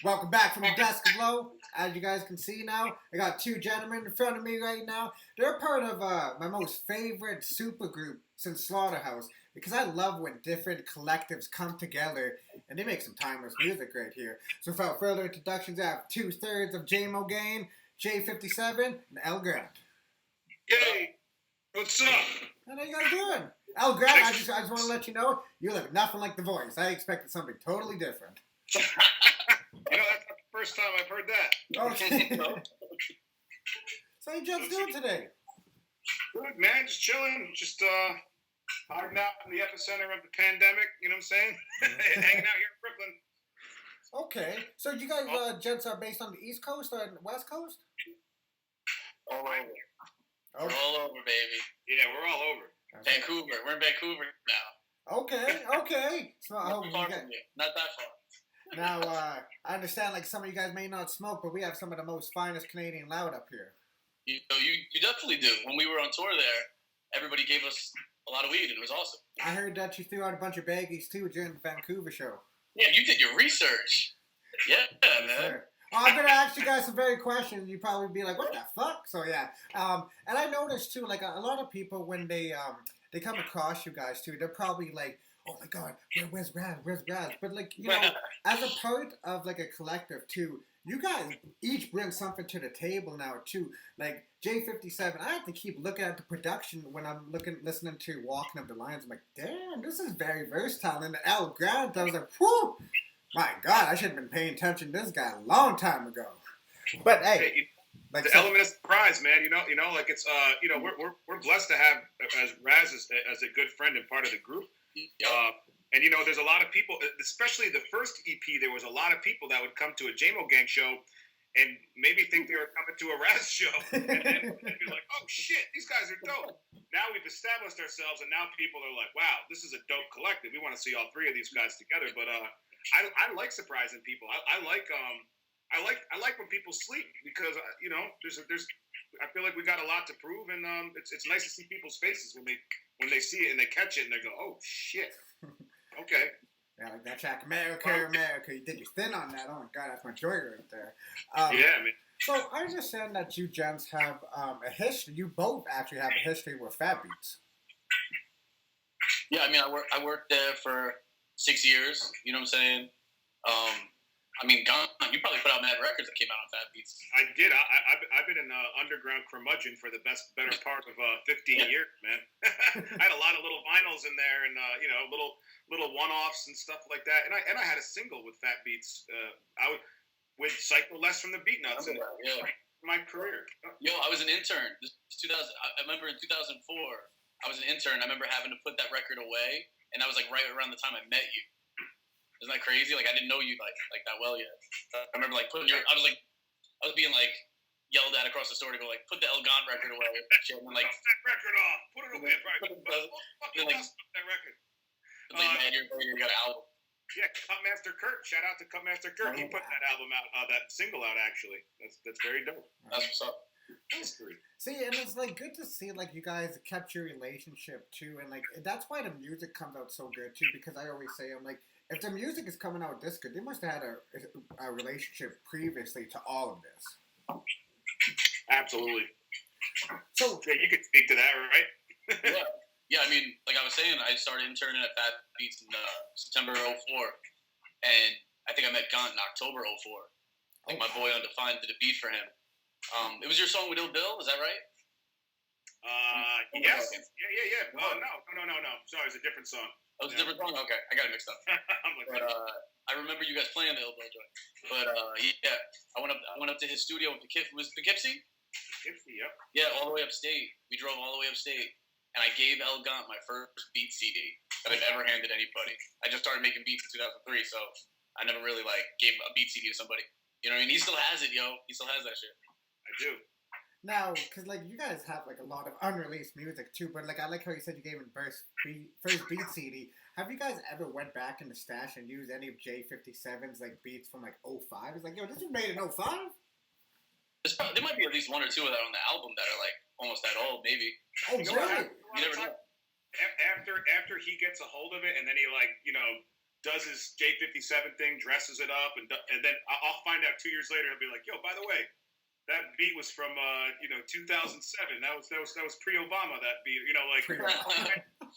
Welcome back from the desk below. As you guys can see now, I got two gentlemen in front of me right now. They're part of my most favorite supergroup since Slaughterhouse because I love when different collectives come together and they make some timeless music right here. So without further introductions, I have 2/3 of JamoGang, J57, and El Gant. Yay! What's up? How you guys doing? El Gant, I just want to let you know, you look nothing like the voice. I expected something totally different. You know, that's not the first time I've heard that. Okay. So how you just doing today? Good, man. Just chilling. Just hiding out in the epicenter of the pandemic. You know what I'm saying? Hanging out here in Brooklyn. Okay. So you guys, gents, are based on the East Coast or the West Coast? All over. Okay. We're all over, baby. Yeah, we're all over. Vancouver. We're in Vancouver now. Okay. So I hope Not far from you. Not that far. Now, I understand like some of you guys may not smoke, but we have some of the most finest Canadian loud up here. You definitely do. When we were on tour there, everybody gave us a lot of weed, and it was awesome. I heard that you threw out a bunch of baggies too during the Vancouver show. Yeah, you did your research. Yeah, man. Sure. I'm gonna ask you guys some very questions. You probably be like, "What the fuck?" So yeah. And I noticed too, like a lot of people when they come across you guys too, they're probably like, "Oh my God, where's Raz? Where's Raz?" But like you know, as a part of like a collective too, you guys each bring something to the table now too. Like J57, I have to keep looking at the production when I'm listening to Walking Up the Lines. I'm like, damn, this is very versatile. And the El Gant, I was like, whew. My God, I should have been paying attention to this guy a long time ago. But hey, like the element of surprise, man. You know, like it's you know, we're blessed to have as Raz as a good friend and part of the group. And you know, there's a lot of people, especially the first EP. There was a lot of people that would come to a JamoGang show and maybe think they were coming to a Raz show, and be like, "Oh shit, these guys are dope." Now we've established ourselves, and now people are like, "Wow, this is a dope collective. We want to see all three of these guys together." But I like surprising people. I like when people sleep because you know there's I feel like we got a lot to prove, and it's nice to see people's faces when they see it and they catch it and they go, "Oh shit, okay." Yeah, like that track, America. You did your thin on that. Oh my God, that's my joy right there. Yeah, man. So I understand that you gents have a history. You both actually have a history with Fat Beats. Yeah, I mean, I worked there for 6 years. You know what I'm saying? I mean, Gunn, you probably put out mad records that came out on Fat Beats. I did. I've been an underground curmudgeon for the better part of 15 years, man. I had a lot of little vinyls in there, and you know, little one-offs and stuff like that. And I had a single with Fat Beats. I was with Psycho Les from the Beatnuts in my career. Yo, I was an intern. This 2000. I remember in 2004, I was an intern. I remember having to put that record away, and that was like right around the time I met you. Isn't that crazy? Like I didn't know you like that well yet. I remember like I was being like yelled at across the store to go like put the El Gant record away. And then, like that record off. Put it away. That record. Like man, you got an album. Yeah, Cutmaster Kurt. Shout out to Cutmaster Kurt. He put that album out, that single out actually. That's very dope. That's what's up. See, and it's like good to see like you guys kept your relationship too, and like that's why the music comes out so good too. Because I always say I'm like, if the music is coming out this good, they must have had a relationship previously to all of this. Absolutely. So yeah, you could speak to that, right? Yeah. I mean, like I was saying, I started interning at Fat Beats in September '04, and I think I met Gunn in October '04. I think my boy Undefined did a beat for him. It was your song with Ill Bill, is that right? Yes. Yeah. No. Sorry, it's a different song. Oh, it's a different song? Okay, I got it mixed up. But I remember you guys playing the Ill Bill joint. But yeah, I went up to his studio with was Poughkeepsie? Poughkeepsie, yep. Yeah, all the way upstate. We drove all the way upstate, and I gave El Gant my first beat CD that I've ever handed anybody. I just started making beats in 2003, so I never really like gave a beat CD to somebody. You know what I mean? He still has it, yo. He still has that shit. I do. Now, because like you guys have like a lot of unreleased music too, but like I like how you said you gave him first beat CD. Have you guys ever went back in the stash and used any of J57's like beats from like 05? It's like, yo, this was made in 05? There might be at least one or two of that on the album that are like almost that old, maybe. Oh, really? You never know. After he gets a hold of it, and then he like, you know, does his J57 thing, dresses it up, and then I'll find out 2 years later. He'll be like, "Yo, by the way, that beat was from 2007. That was pre-Obama. That beat, like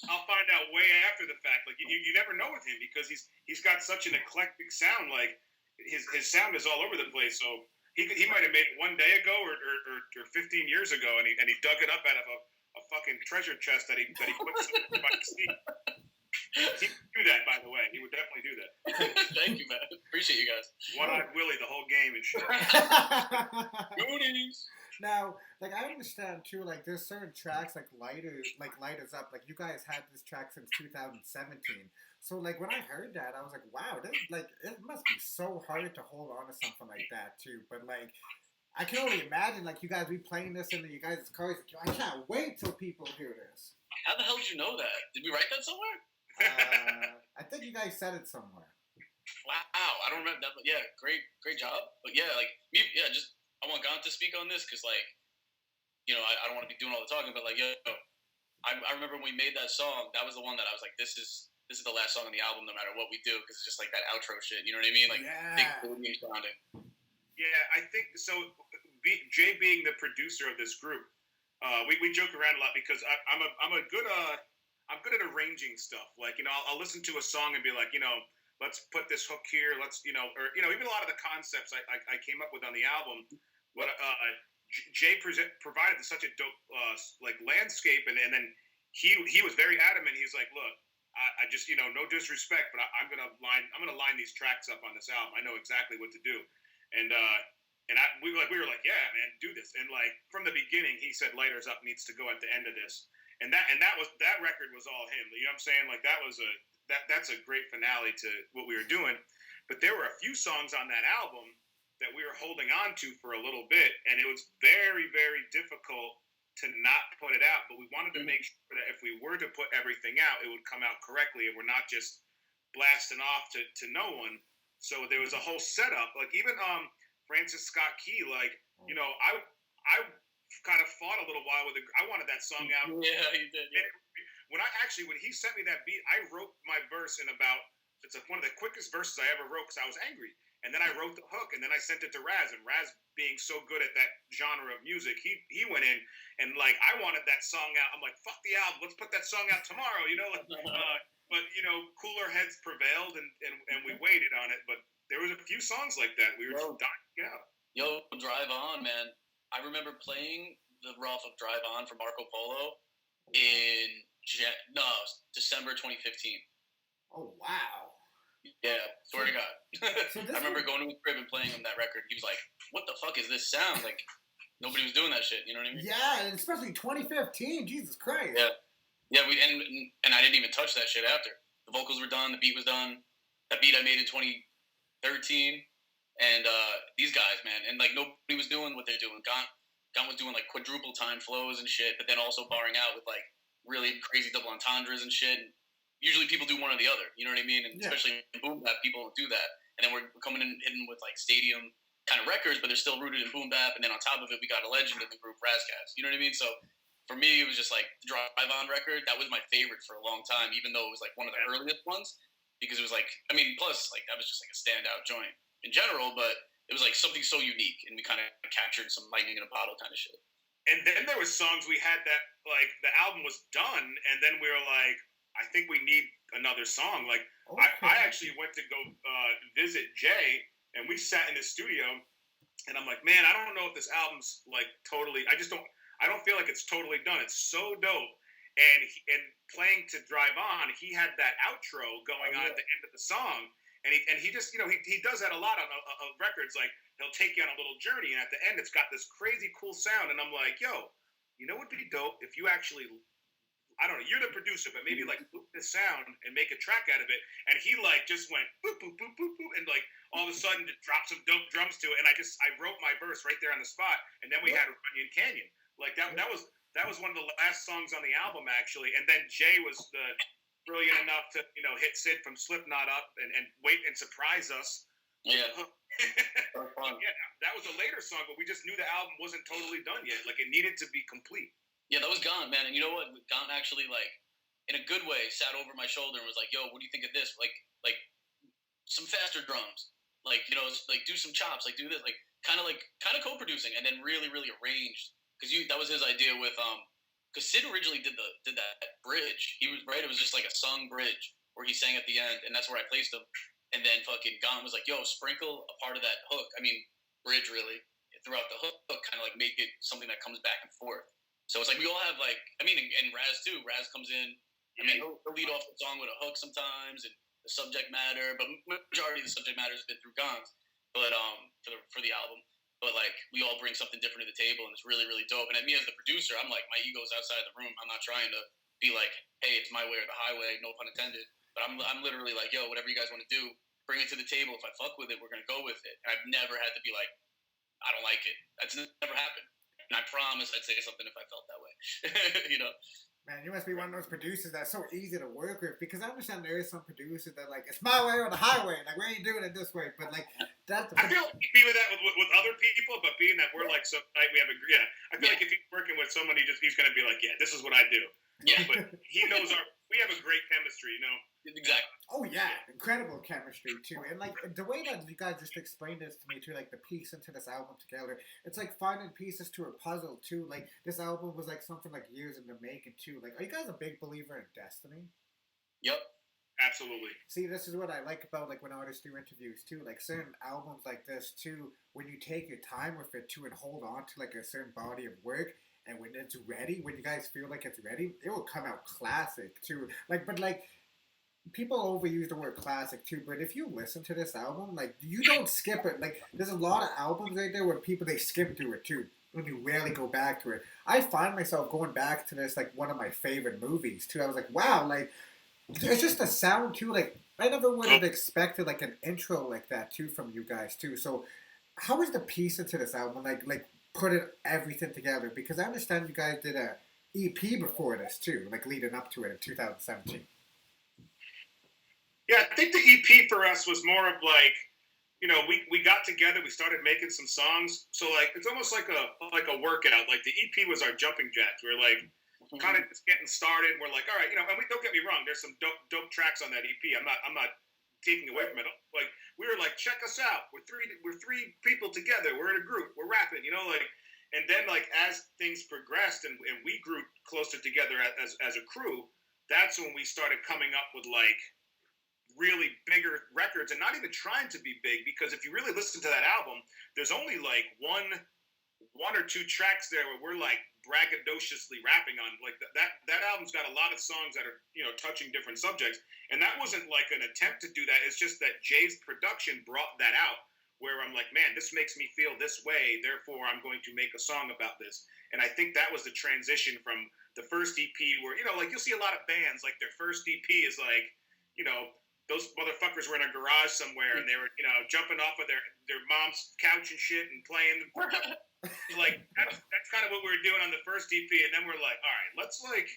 I'll find out way after the fact. Like you never know with him because he's got such an eclectic sound. Like his sound is all over the place. So he might have made it one day ago or 15 years ago, and he dug it up out of a fucking treasure chest that he put by his feet. He would do that, by the way. He would definitely do that. Thank you, man. Appreciate you guys. One-eyed Willie, the whole game and shit. Goonies. Now, like I understand too, like there's certain tracks like Light Us Up. Like you guys had this track since 2017. So like when I heard that, I was like, wow, this like it must be so hard to hold on to something like that too. But like I can only imagine like you guys be playing this in you guys' cars. Like, I can't wait till people hear this. How the hell did you know that? Did we write that somewhere? I think you guys said it somewhere. Wow, I don't remember that. But yeah, great job. But yeah, like me, yeah, just I want Gant to speak on this because like, I don't want to be doing all the talking, but like, I remember when we made that song. That was the one that I was like, this is the last song on the album, no matter what we do, because it's just like that outro shit. You know what I mean? Like, big sounding. Yeah, I think so. Jay being the producer of this group, we joke around a lot because I'm good at arranging stuff. Like, I'll listen to a song and be like, let's put this hook here. Let's, even a lot of the concepts I came up with on the album. What Jay provided such a dope landscape, and then he was very adamant. He was like, look, I just no disrespect, but I'm gonna line these tracks up on this album. I know exactly what to do, and we were like, yeah, man, do this. And like from the beginning, he said, Light Us Up needs to go at the end of this. And that record was all him. You know what I'm saying? Like that's a great finale to what we were doing. But there were a few songs on that album that we were holding on to for a little bit, and it was very, very difficult to not put it out. But we wanted to make sure that if we were to put everything out, it would come out correctly, and we're not just blasting off to no one. So there was a whole setup. Like even Francis Scott Key, like I kind of fought a little while with it. I wanted that song out. Yeah, you did. Yeah. When he sent me that beat, I wrote my verse in about, it's one of the quickest verses I ever wrote because I was angry. And then I wrote the hook, and then I sent it to Raz. And Raz, being so good at that genre of music, he went in and like I wanted that song out. I'm like, fuck the album, let's put that song out tomorrow. But cooler heads prevailed, and we waited on it. But there was a few songs like that. We were just dying out. Yo, Drive On, man. I remember playing the rough of Drive On from Marco Polo in December 2015. Oh, wow. Yeah, swear to God. I remember going to his crib and playing him that record. He was like, what the fuck is this sound? Like, nobody was doing that shit, you know what I mean? Yeah, and especially 2015, Jesus Christ. Yeah. Yeah, and I didn't even touch that shit after. The vocals were done, the beat was done. That beat I made in 2013. And these guys, man, and like nobody was doing what they're doing. Gunn was doing like quadruple time flows and shit, but then also barring out with like really crazy double entendres and shit. And usually people do one or the other, you know what I mean? And especially in boom bap, people don't do that. And then we're coming in hitting with like stadium kind of records, but they're still rooted in boom bap. And then on top of it, we got a legend in the group, Razcast. You know what I mean? So for me, it was just like the Drive On record. That was my favorite for a long time, even though it was like one of the earliest ones, because it was like, plus like that was just like a standout joint in general, but it was like something so unique, and we kind of captured some lightning in a bottle kind of shit. And then there was songs we had that like the album was done, and then we were like, I think we need another song. Like I actually went to go visit Jay, and we sat in the studio, and I'm like, man, I don't know if this album's like totally. I don't feel like it's totally done. It's so dope. And playing to Drive On, he had that outro going on at the end of the song. And he just, he does that a lot on records. Like, he'll take you on a little journey, and at the end, it's got this crazy cool sound. And I'm like, yo, what'd be dope if you actually, I don't know, you're the producer, but maybe like loop this sound and make a track out of it. And he like just went boop, boop, boop, boop, boop, and like all of a sudden just dropped some dope drums to it. And I wrote my verse right there on the spot. And then we had Runyon Canyon. Like that was one of the last songs on the album, actually. And then Jay was brilliant enough to hit Sid from Slipknot up and wait and surprise us. Yeah. Yeah, that was a later song, but we just knew the album wasn't totally done yet. Like it needed to be complete. Yeah, that was Gunn, man. And you know what? Gunn actually, like, in a good way, sat over my shoulder and was like, yo, what do you think of this? Like faster drums, like like do some chops, like do this, like kind of co-producing, and then really arranged because that was his idea with because Sid originally did that bridge. He was right. It was just like a sung bridge where he sang at the end, and that's where I placed him. And then fucking Gunn was like, "Yo, sprinkle a part of that hook. I mean, bridge really throughout the hook, kind of like make it something that comes back and forth." So it's like we all have like, I mean, and Raz too. Raz comes in. I mean, he'll lead off the song with a hook sometimes, and the subject matter, but majority of the subject matter has been through Gants. But for the album, but like we all bring something different to the table, and it's really dope. And at me as the producer, I'm like, my ego's outside the room. I'm not trying to be like, hey, it's my way or the highway, no pun intended. But I'm literally like, yo, whatever you guys want to do, bring it to the table. If I fuck with it, we're gonna go with it. And I've never had to be like, I don't like it. That's never happened. And I promise I'd say something if I felt that way. Man, you must be one of those producers that's so easy to work with, because I understand there is some producers that like, it's my way or the highway. Like, we ain't doing it this way. But like, that's. I feel like be with that with other people, but being that we're like so tight, we have a I feel like if he's working with someone, he's gonna be like, yeah, this is what I do. Yeah. But he knows we have a great chemistry, Exactly. Oh yeah, incredible chemistry too, and like the way that you guys just explained this to me too, like the piece into this album together, it's like finding pieces to a puzzle too. Like this album was like something like years in the making too. Like, are you guys a big believer in destiny? Yep. Absolutely. See, this is what I like about like when artists do interviews too. Like certain albums like this too, when you take your time with it too and hold on to like a certain body of work. And when it's ready, when you guys feel like it's ready, it will come out classic too. But people overuse the word classic too. But if you listen to this album, like you don't skip it. Like there's a lot of albums right there where people they skip through it too. When you rarely go back to it. I find myself going back to this like one of my favorite movies too. I was like, wow, like it's just a sound too. Like I never would have expected like an intro like that too from you guys too. So how was the piece into this album? Like putting everything together, because I understand you guys did a EP before this too, like leading up to it in 2017. Yeah, I think the EP for us was more of like, we got together, we started making some songs, so like it's almost like a workout. Like the EP was our jumping jacks. We're like kind of just getting started. We're like, all right, and don't get me wrong, there's some dope tracks on that EP. I'm not taking away from it. Like we were like, check us out. We're three people together. We're in a group. We're rapping. And then like as things progressed and we grew closer together as a crew, that's when we started coming up with like really bigger records, and not even trying to be big, because if you really listen to that album, there's only like one or two tracks there where we're like braggadociously rapping on. Like that album's got a lot of songs that are touching different subjects, and that wasn't like an attempt to do that. It's just that Jay's production brought that out, where I'm like, man, this makes me feel this way, therefore I'm going to make a song about this. And I think that was the transition from the first EP, where like you'll see a lot of bands like their first EP is like those motherfuckers were in a garage somewhere and they were jumping off of their mom's couch and shit and playing. Like that's kind of what we were doing on the first EP, and then we're like, all right, let's like,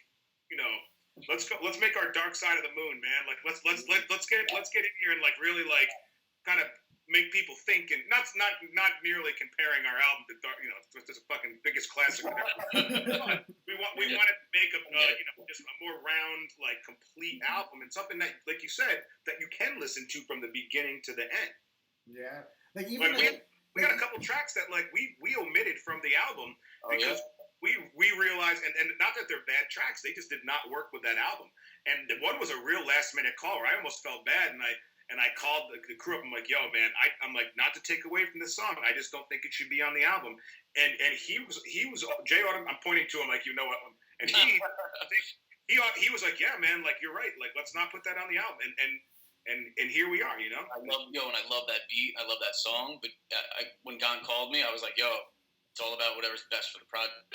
let's go, let's make our Dark Side of the Moon, man. Like let's get in here and like really like kind of make people think, and not merely comparing our album to Dark, it's the fucking biggest classic. we wanted to make a just a more round, like complete album, and something that, like you said, that you can listen to from the beginning to the end. Yeah, like even we got a couple tracks that like we omitted from the album because we realized, and not that they're bad tracks, they just did not work with that album. And the one was a real last minute call where I almost felt bad, and I called the crew up. I'm like, yo, man, I'm like, not to take away from this song, I just don't think it should be on the album. And he was Jay. I'm pointing to him like, you know what? And he was like, yeah, man, like you're right. Like let's not put that on the album. And here we are, I love that beat. I love that song. But when Gunn called me, I was like, yo, it's all about whatever's best for the project.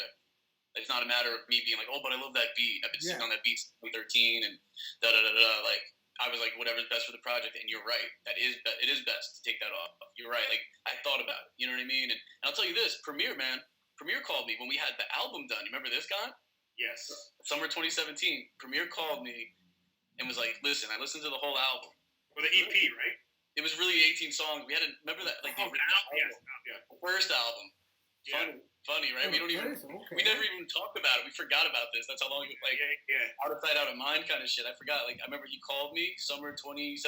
It's not a matter of me being like, oh, but I love that beat. I've been sitting on that beat since 2013 and da-da-da-da. Like, I was like, whatever's best for the project. And you're right. It is best to take that off. You're right. Like, I thought about it. You know what I mean? And I'll tell you this. Premier called me when we had the album done. You remember this, Gunn? Yes. Summer 2017. Premier called me and was like, listen, I listened to the whole album. Well, the EP, right? It was really 18 songs. We had to remember that, like the first album. Funny, right? We never even talked about it. We forgot about this. That's how long out of sight, out of mind kind of shit. I forgot. Like I remember he called me summer 2017,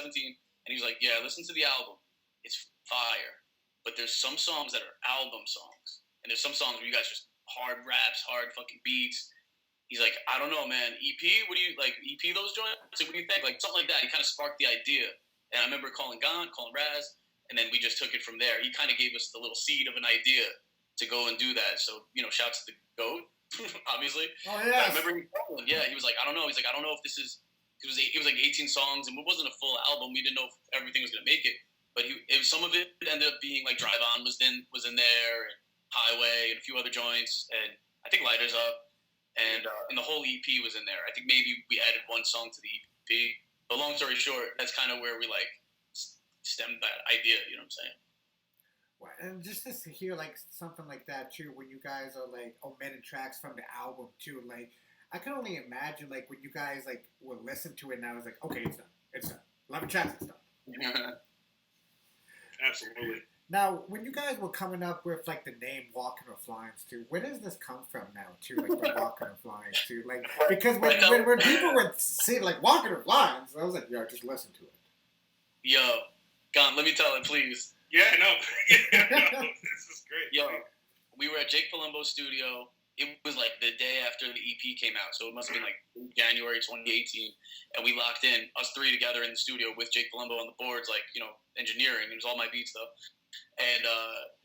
And he was like, yeah, listen to the album. It's fire. But there's some songs that are album songs. And there's some songs where you guys just hard raps, hard fucking beats. He's like, I don't know, man. EP? What do you, like, EP those joints? So what do you think? Like, something like that. He kind of sparked the idea. And I remember calling Gunn, calling Raz, and then we just took it from there. He kind of gave us the little seed of an idea to go and do that. So, shouts to the GOAT, obviously. Oh, yeah. I remember he was like, I don't know. He's like, I don't know if this is, it was like 18 songs, and it wasn't a full album. We didn't know if everything was going to make it. But some of it ended up being like Drive On was in there, and Highway, and a few other joints, and I think Lighters Up. And the whole EP was in there. I think maybe we added one song to the EP. But long story short, that's kind of where we like stemmed that idea. You know what I'm saying? Well, and just to hear like something like that too, when you guys are like omitting tracks from the album too, like I can only imagine like when you guys like will listen to it now, it's like, okay, it's done. 11 tracks, it's done. Absolutely. Now, when you guys were coming up with like the name Walking with Lions too, where does this come from now too? Like the Walking with Lions too, like because when people would see like Walking with Lions, I was like, yo, just listen to it. Yo, Gunn, let me tell it, please. Yeah, no, this is great. Yo, we were at Jake Palumbo's studio. It was like the day after the EP came out, so it must have been like January 2018, and we locked in, us three together in the studio with Jake Palumbo on the boards, like, engineering. It was all my beat stuff. And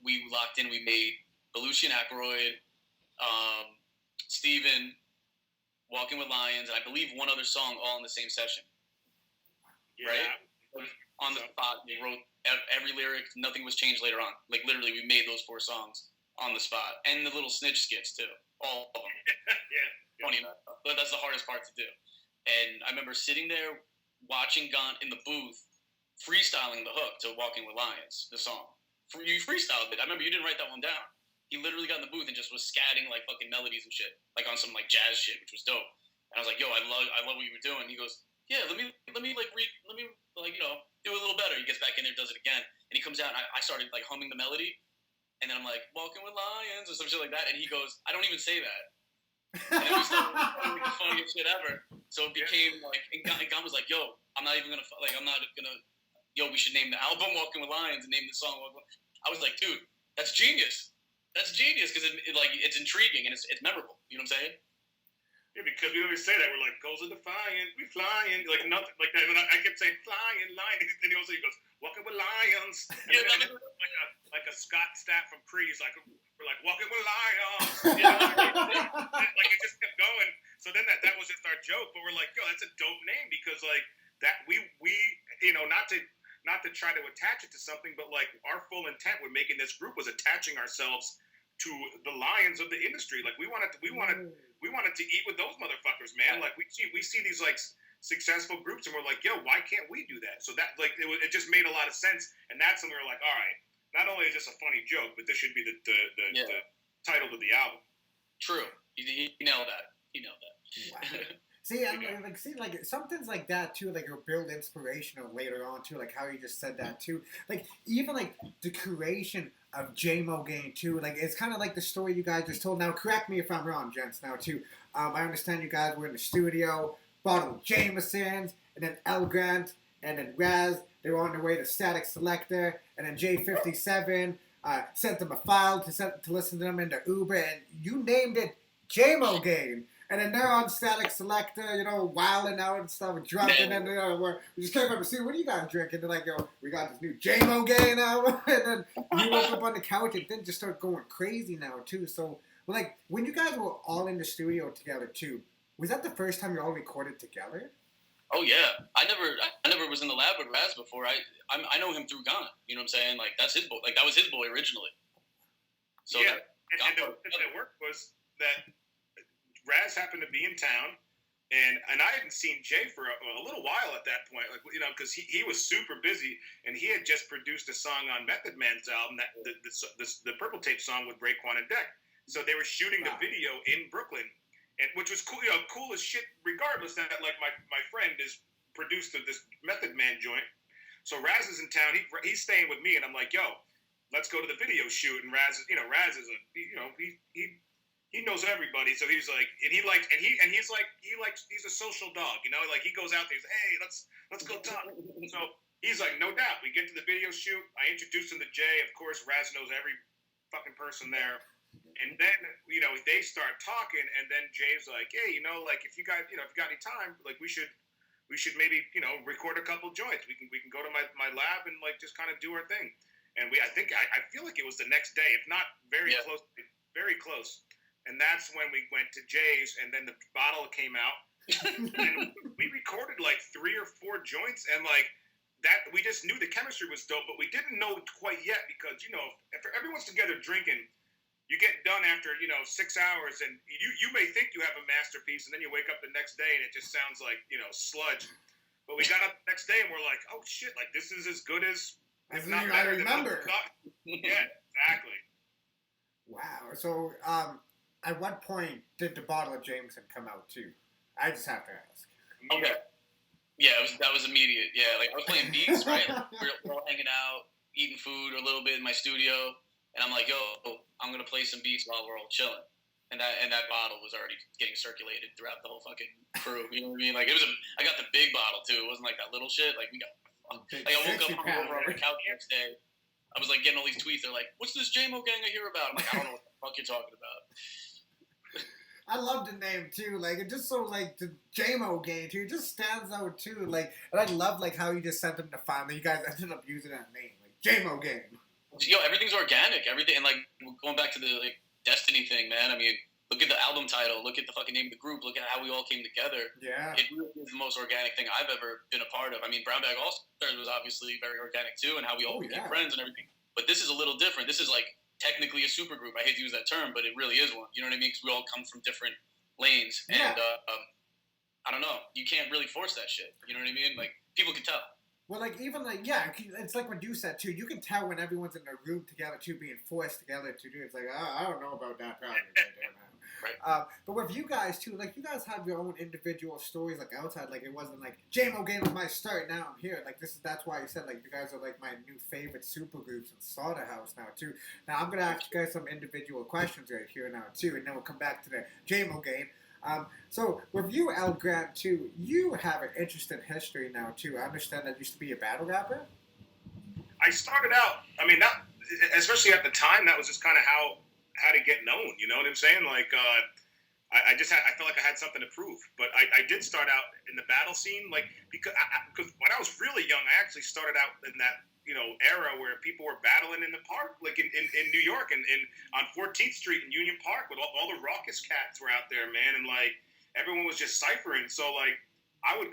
we locked in, we made Belushi and Aykroyd, Steven, Walking with Lions, and I believe one other song all in the same session. Yeah. Right? On the spot, we wrote every lyric, nothing was changed later on. Like, literally, we made those 4 songs on the spot. And the little snitch skits, too. All of them. Yeah. Funny enough. But that's the hardest part to do. And I remember sitting there watching Gant in the booth, freestyling the hook to Walking with Lions, the song. You freestyled it. I remember you didn't write that one down. He literally got in the booth and just was scatting like fucking melodies and shit, like on some like jazz shit, which was dope. And I was like, yo, I love what you were doing. He goes, yeah, let me do a little better. He gets back in there, does it again, and he comes out. And I started like humming the melody, and then I'm like, Walking with Lions or some shit like that, and he goes, I don't even say that. And then we started like the funniest shit ever. So it became like, and Gunn was like, yo, yo, we should name the album Walking with Lions and name the song Walking with Lions. I was like, dude, that's genius. That's genius because it's intriguing and it's memorable. You know what I'm saying? Yeah, because we always say that. We're like, goals are defiant, we flying, like nothing like that. And I kept saying flying, lion. And he goes, Walking with Lions. And then like a Scott Stapp from Creed. Like, we're like, Walking with Lions. Like it just kept going. So then that was just our joke. But we're like, yo, that's a dope name because like that we not to try to attach it to something, but like our full intent with making this group was attaching ourselves to the lions of the industry. Like we wanted to eat with those motherfuckers, man. Like we see these like successful groups, and we're like, yo, why can't we do that? So that like it just made a lot of sense, and that's when we were like, all right, not only is this a funny joke, but this should be the title of the album. True, he nailed that. He nailed that. Wow. See, like something's like that too. Like it'll build inspirational later on too. Like how you just said that too. Like even like the creation of JamoGang too. Like it's kind of like the story you guys just told. Now, correct me if I'm wrong, gents. Now too. I understand you guys were in the studio, bottle of Jamesons, and then El Gant, and then Raz. They were on their way to Static Selector, and then J57 sent them a file to listen to them in their Uber, and you named it JamoGang. And then they're on Static Selector, wilding out and stuff, and drunk, and then we just came up to see, what do you guys drink? And they're like, yo, we got this new JamoGang album. And then you woke up on the couch and then just start going crazy now, too. So, like, when you guys were all in the studio together, too, was that the first time you all recorded together? Oh, yeah. I never was in the lab with Raz before. I know him through Gunn. You know what I'm saying? Like, that's his boy. Like, that was his boy originally. So yeah, and the work was that Raz happened to be in town, and I hadn't seen Jay for a little while at that point, like because he was super busy, and he had just produced a song on Method Man's album, that the Purple Tape song with Raekwon and Deck. So they were shooting the video in Brooklyn, and which was cool, cool as shit. Regardless, that like my friend is produced this Method Man joint. So Raz is in town. He's staying with me, and I'm like, yo, let's go to the video shoot. And Raz is he knows everybody, so he's like, he's a social dog, like he goes out there, he's, hey, let's go talk. So he's like, no doubt. We get to the video shoot. I introduce him to Jay. Of course, Raz knows every fucking person there. And then, they start talking, and then Jay's like, hey, like, if you guys, if you got any time, like, we should maybe, record a couple joints. We can go to my lab and, like, just kind of do our thing. And I feel like it was the next day, if not very close, very close. And that's when we went to Jay's, and then the bottle came out. And we recorded, like, 3 or 4 joints, and, like, that we just knew the chemistry was dope, but we didn't know it quite yet because, if everyone's together drinking, you get done after, 6 hours, and you may think you have a masterpiece, and then you wake up the next day, and it just sounds like, sludge. But we got up the next day, and we're like, oh, shit, like, this is as good as, if not better than what we thought. Yeah, exactly. Wow. So, at what point did the bottle of Jameson come out, too? I just have to ask. Okay. Yeah, that was immediate. Yeah, like, I was playing beats, right? Like, we're all hanging out, eating food a little bit in my studio, and I'm like, yo, I'm going to play some beats while we're all chilling. And that bottle was already getting circulated throughout the whole fucking crew. You know what I mean? Like, I got the big bottle, too. It wasn't like that little shit. Like, I woke up over on the couch the next day. I was, like, getting all these tweets. They're like, what's this JamoGang I hear about? I'm like, I don't know what the fuck you're talking about. I love the name too, like it just so like the Jamo Gang too, it just stands out too, like, and I love like how you just sent them to family. You guys ended up using that name, like Jamo Gang. Yo, everything's organic, everything, and like going back to the like Destiny thing, man. I mean, look at the album title, look at the fucking name of the group, look at how we all came together. Yeah, it really is the most organic thing I've ever been a part of. I mean, Brown Bag All Stars was obviously very organic too, and how we all became friends and everything. But this is a little different. This is like technically a super group. I hate to use that term, but it really is one. You know what I mean? Because we all come from different lanes, and I don't know. You can't really force that shit. You know what I mean? Like, people can tell. Well, like, even like, it's like what you said too. You can tell when everyone's in a room together too, being forced together to do. It's like, I don't know about that project. Right. But with you guys too, like, you guys have your own individual stories, like outside. Like, it wasn't like Jamo Gang was my start. Now I'm here. Like, that's why you said like you guys are like my new favorite super groups in Slaughterhouse now too. Now I'm gonna ask you guys some individual questions right here now too, and then we'll come back to the Jamo Gang. So with you, El Gant too, you have an interesting history now too. I understand that you used to be a battle rapper. I started out. I mean, that especially at the time, that was just kind of how to get known. You know what I'm saying? Like, I felt like I had something to prove. But I did start out in the battle scene, like because when I was really young, I actually started out in that era where people were battling in the park, like in New York and on 14th Street in Union Park, with all the raucous cats were out there, man, and like everyone was just ciphering. So like I would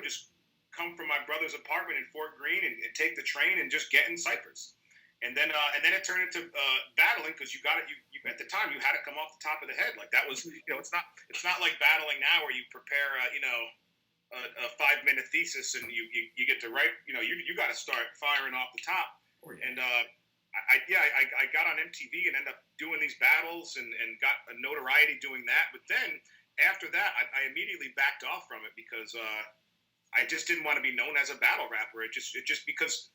just come from my brother's apartment in Fort Greene and take the train and just get in ciphers. And then it turned into battling, because you at the time you had to come off the top of the head. Like that was, it's not like battling now where you prepare a 5-minute thesis and you get to write. You got to start firing off the top. Oh, yeah. And I got on MTV and ended up doing these battles and got a notoriety doing that. But then after that, I immediately backed off from it because I just didn't want to be known as a battle rapper. It just because.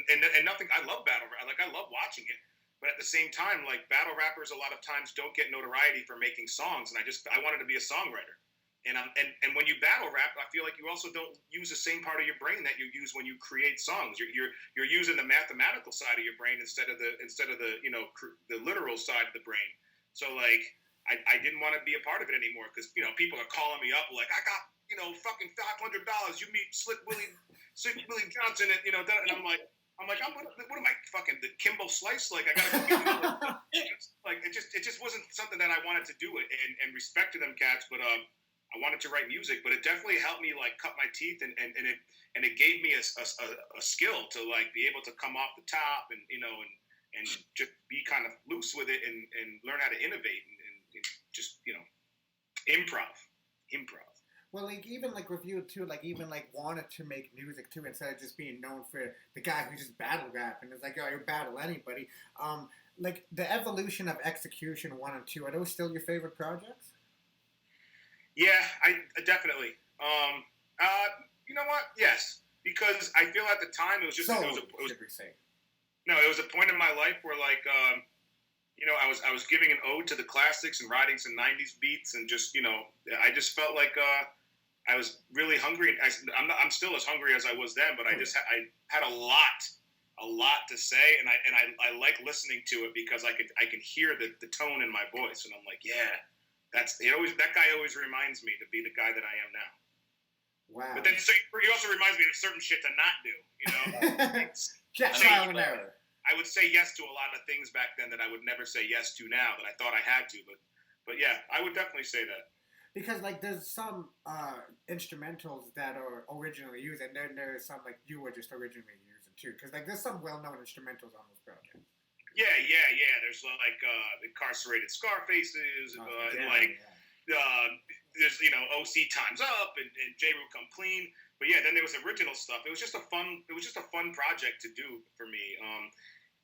And nothing. I love battle rap. Like I love watching it, but at the same time, like battle rappers, a lot of times don't get notoriety for making songs. And I wanted to be a songwriter. And when you battle rap, I feel like you also don't use the same part of your brain that you use when you create songs. You're using the mathematical side of your brain instead of the the literal side of the brain. So like I didn't want to be a part of it anymore because people are calling me up like, I got fucking $500. You meet Slick Willie Johnson, and I'm like, what am I, fucking the Kimbo Slice? Like, I gotta go like, it just wasn't something that I wanted to do it, and respect to them cats, but I wanted to write music, but it definitely helped me like cut my teeth, and it gave me a skill to like be able to come off the top and just be kind of loose with it and learn how to innovate and just improv. Well, like even like with you too, like even like wanted to make music too instead of just being known for the guy who just battle rap and it's like, you battle anybody. Like the evolution of Execution 1 and 2, are those still your favorite projects? Yeah, I definitely. You know what? Yes, because I feel at the time it was just it was a point in my life where like I was giving an ode to the classics and writing some '90s beats and just I just felt like I was really hungry. I'm still as hungry as I was then, but I had a lot to say, and I like listening to it because I can hear the tone in my voice, and I'm like, yeah, that guy always reminds me to be the guy that I am now. Wow. But then he also reminds me of certain shit to not do, you know. Trial and error. I would say yes to a lot of things back then that I would never say yes to now that I thought I had to, but yeah, I would definitely say that. Because like there's some instrumentals that are originally used, and then there's some like you were just originally using too. Because like there's some well-known instrumentals on this project. Yeah. There's like Incarcerated Scarfaces, there's OC Time's Up and J. Rue Come Clean. But yeah, then there was original stuff. It was just a fun project to do for me.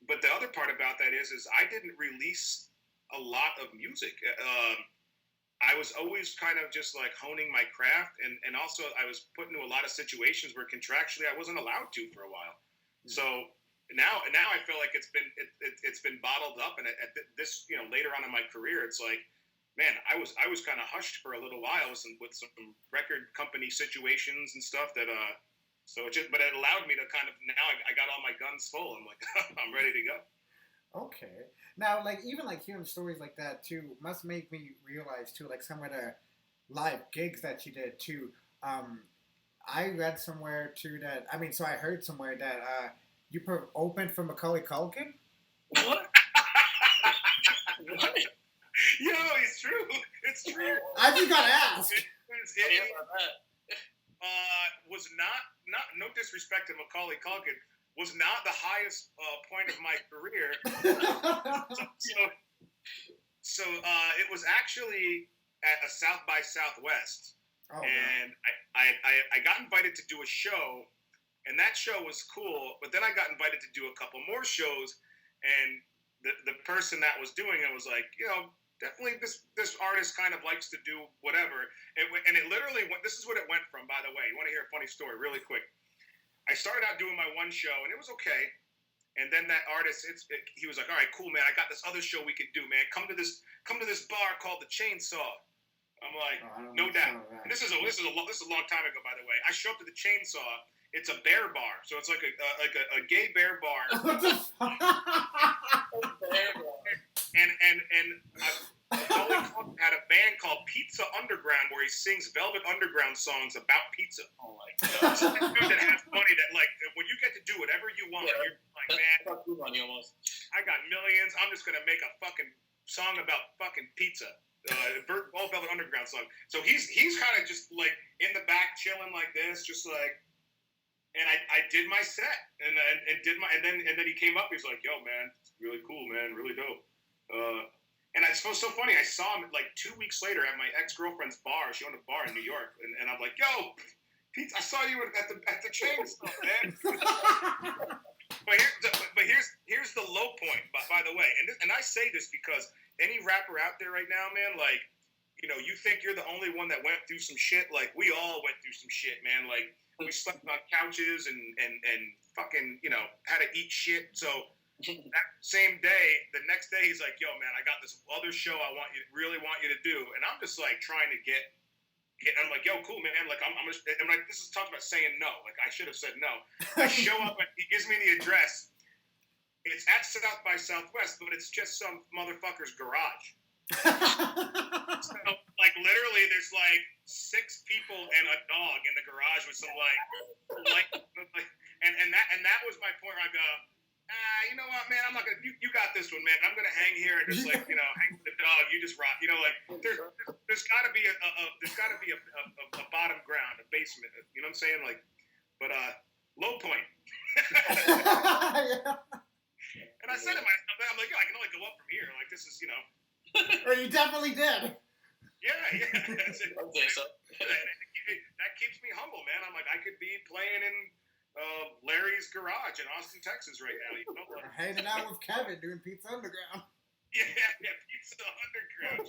But the other part about that is I didn't release a lot of music. I was always kind of just like honing my craft, and also I was put into a lot of situations where contractually I wasn't allowed to for a while. So now I feel like it's been bottled up, and at this later on in my career, it's like, man, I was kind of hushed for a little while with some record company situations and stuff that but it allowed me to kind of, now I got all my guns full. I'm like, I'm ready to go. Okay. Now, like, even, like, hearing stories like that, too, must make me realize, too, like, some of the live gigs that you did, too. I read somewhere, too, I heard somewhere that you opened for Macaulay Culkin? What? What? Yo, it's true. It's true. I just gotta ask. Was not no disrespect to Macaulay Culkin, was not the highest point of my career. So it was actually at a South by Southwest, and I got invited to do a show, and that show was cool. But then I got invited to do a couple more shows, and the person that was doing it was like, definitely this artist kind of likes to do whatever. And it literally went, this is what it went from, by the way. You want to hear a funny story really quick? I started out doing my one show, and it was okay. And then that artist, he was like, all right, cool, man. I got this other show we could do, man. Come to this bar called The Chainsaw. I'm like, no doubt. And this is a long time ago, by the way. I show up to The Chainsaw. It's a bear bar. So it's like a gay bear bar. What the fuck? And Macaulay Culkin had a band called Pizza Underground where he sings Velvet Underground songs about pizza. Oh my god! It's a dude that has money that, like, when you get to do whatever you want, you're like, man, I got millions. I'm just gonna make a fucking song about fucking pizza. All Velvet Underground song. So he's kind of just like in the back chilling like this, just like. And I did my set, and then he came up. He's like, "Yo, man, it's really cool, man, really dope." And it's so funny. I saw him like 2 weeks later at my ex-girlfriend's bar. She owned a bar in New York, and I'm like, "Yo, Pete, I saw you at the Chainsaw, man." but here's the low point. By the way, and I say this because any rapper out there right now, man, like, you think you're the only one that went through some shit. Like, we all went through some shit, man. Like, we slept on couches and fucking, had to eat shit. So that same day, the next day, he's like, "Yo, man, I got this other show I really want you to do." And I'm just like trying to get. I'm like, "Yo, cool, man." Like, I'm like, this is talking about saying no. Like, I should have said no. I show up and he gives me the address. It's at South by Southwest, but it's just some motherfucker's garage. So, like, literally, there's like 6 people and a dog in the garage with some and that was my point where I go, you know what, man, I'm not gonna. You got this one, man. I'm gonna hang here and just like hang with the dog. You just rock. Like there's got to be a bottom ground, a basement. You know what I'm saying? Like, but low point. Yeah. And I said to myself, I'm like, I can only go up from here. Like, this is Or you definitely did. Yeah. That keeps me humble, man. I'm like, I could be playing in Larry's garage in Austin, Texas right now. Like, hanging out with Kevin doing Pizza Underground. Yeah, Pizza Underground.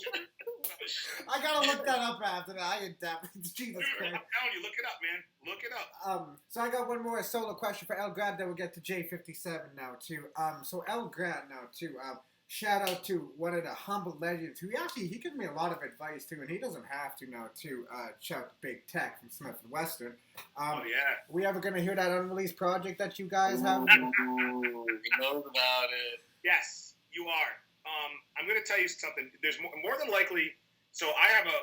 I gotta look that up after that. I can definitely. Jesus Christ. I'm telling you, look it up, man. Look it up. So I got one more solo question for El Gant, then we'll get to J57 now too. So El Gant now too. shout out to one of the humble legends who he gives me a lot of advice too, and he doesn't have to now too. Shout out to Big Tech from SmifNWessun. Oh yeah. We ever gonna hear that unreleased project that you guys have? He knows about it. Yes, you are. I'm gonna tell you something. There's more than likely. So I have a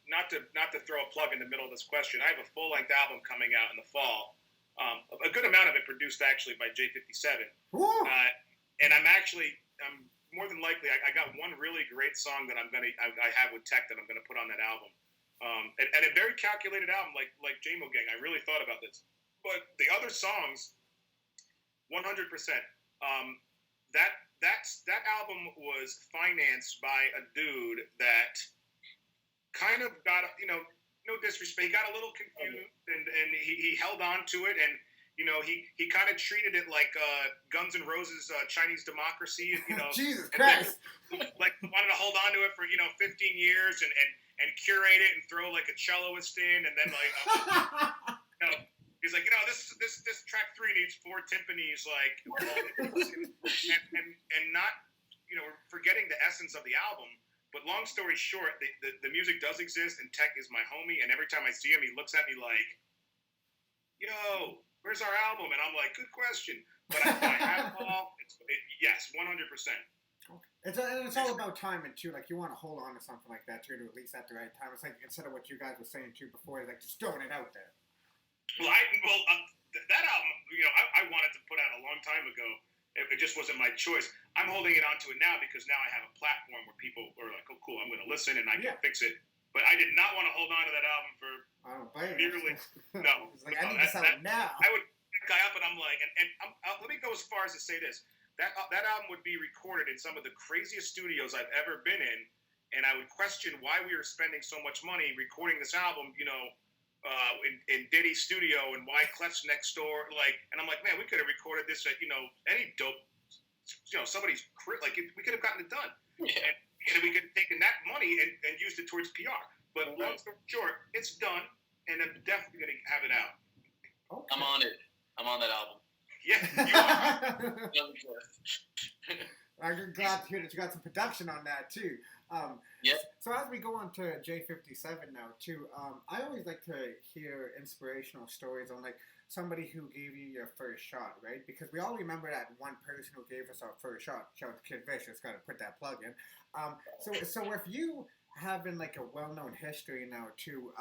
not to throw a plug in the middle of this question. I have a full length album coming out in the fall. A good amount of it produced actually by J57. And I'm more than likely, I got one really great song that I have with Tech that I'm gonna put on that album. And a very calculated album like JamoGang. I really thought about this, but the other songs, 100%. That album was financed by a dude that kind of got, no disrespect, he got a little confused and he held on to it, and he kind of treated it like Guns N' Roses' Chinese Democracy, Jesus Christ. Like wanted to hold on to it for 15 years and curate it and throw like a celloist in, and then he's like, this track 3 needs 4 timpanis, like, and not, forgetting the essence of the album. But long story short, the music does exist, and Tech is my homie, and every time I see him, he looks at me like, yo, where's our album? And I'm like, good question. But I have it all. Yes, 100%. Okay. It's all about timing too. Like, you want to hold on to something like that too, to release at the right time. It's like, instead of what you guys were saying too before, like just throwing it out there. Well, that album, I wanted to put out a long time ago. It just wasn't my choice. I'm holding it onto it now because now I have a platform where people are like, oh, cool, I'm going to listen and I can fix it. But I did not want to hold on to that album for nearly. No. It's like, I need to sell it now. I would guy up and I'm like, let me go as far as to say this. That album would be recorded in some of the craziest studios I've ever been in, and I would question why we were spending so much money recording this album, in Diddy's studio, and why Clef's next door, and I'm like, man, we could have recorded this at, any dope, somebody's crib, we could have gotten it done. Yeah. And we could have taken that money and used it towards PR. But long story short, it's done, and I'm definitely going to have it out. Okay. I'm on it. I'm on that album. Yeah, you are. I'm glad to hear that you got some production on that too. Yep. So as we go on to J57 now too, I always like to hear inspirational stories on like somebody who gave you your first shot, right? Because we all remember that one person who gave us our first shot. Shout out to Kid Vicious, got to put that plug in. So if you having like a well-known history now too,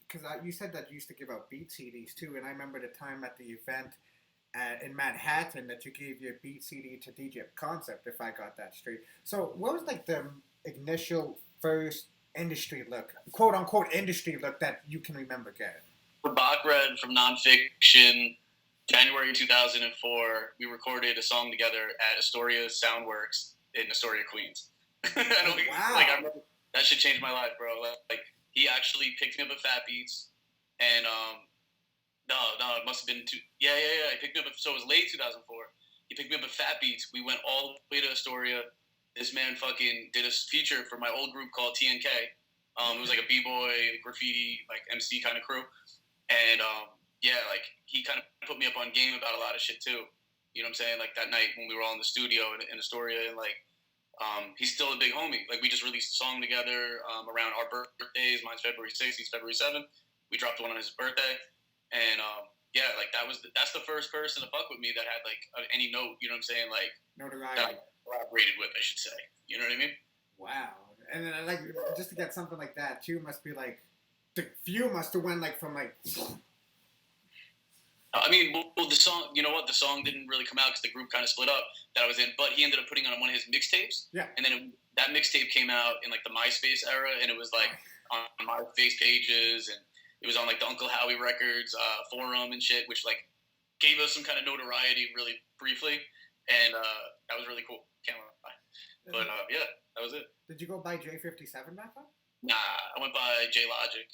because you said that you used to give out beat CDs too, and I remember the time at the event in Manhattan that you gave your beat CD to DJ Concept, if I got that straight. So what was like the initial first industry look, quote unquote industry look, that you can remember getting? For Bachred from Nonfiction, January 2004, we recorded a song together at Astoria Soundworks in Astoria, Queens. Wow. I remember, that shit changed my life, bro. Like, he actually picked me up at Fat Beats, and no, it must have been he picked me up so it was late 2004. He picked me up at Fat Beats. We went all the way to Astoria. This man fucking did a feature for my old group called TNK. It was like a b-boy, graffiti, like MC kind of crew. And he kind of put me up on game about a lot of shit too. You know what I'm saying? Like that night when we were all in the studio in Astoria, and he's still a big homie. Like, we just released a song together around our birthdays. Mine's February 6th, he's February 7th. We dropped one on his birthday. And that's the first person to fuck with me that had like any note, you know what I'm saying? Like, notoriety. That I collaborated with, I should say. You know what I mean? Wow. And then like, just to get something like that too must be like, the view must have went like from like. I mean, well, the song, you know what? The song didn't really come out because the group kind of split up that I was in, but he ended up putting on one of his mixtapes. Yeah. And then that mixtape came out in like the MySpace era, and it was like on MySpace pages, and it was on like the Uncle Howie Records forum and shit, which like gave us some kind of notoriety really briefly, and that was really cool. Can't lie. But that was it. Did you go by J57 back then? Nah, I went by J Logic.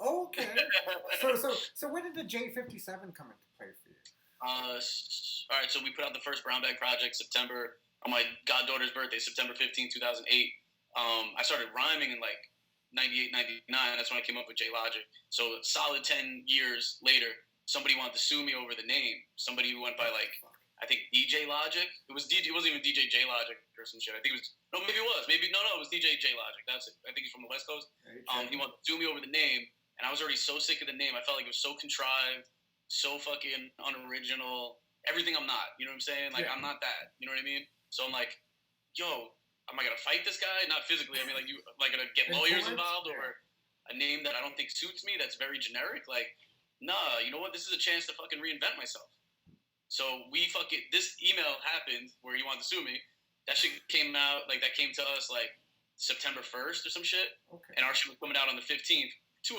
Okay. So when did the J57 come into play for you? All right, so we put out the first Brown Bag project September, on my goddaughter's birthday, September 15, 2008. I started rhyming in like 98, 99. That's when I came up with J Logic. So solid 10 years later, somebody wanted to sue me over the name. Somebody who went by like, I think DJ Logic. It wasn't even DJ J Logic or some shit. I think it was maybe it was. Maybe no, it was DJ J Logic. That's it. I think he's from the West Coast. He wanted to do me over the name, and I was already so sick of the name. I felt like it was so contrived, so fucking unoriginal. Everything I'm not. You know what I'm saying? Like I'm not that. You know what I mean? So I'm like, yo, am I gonna fight this guy? Not physically. I mean, like am I gonna get lawyers involved over a name that I don't think suits me? That's very generic. Like, nah. You know what? This is a chance to fucking reinvent myself. So this email happened where he wanted to sue me. That shit came out, like, that came to us, like, September 1st or some shit. Okay. And our shit was coming out on the 15th to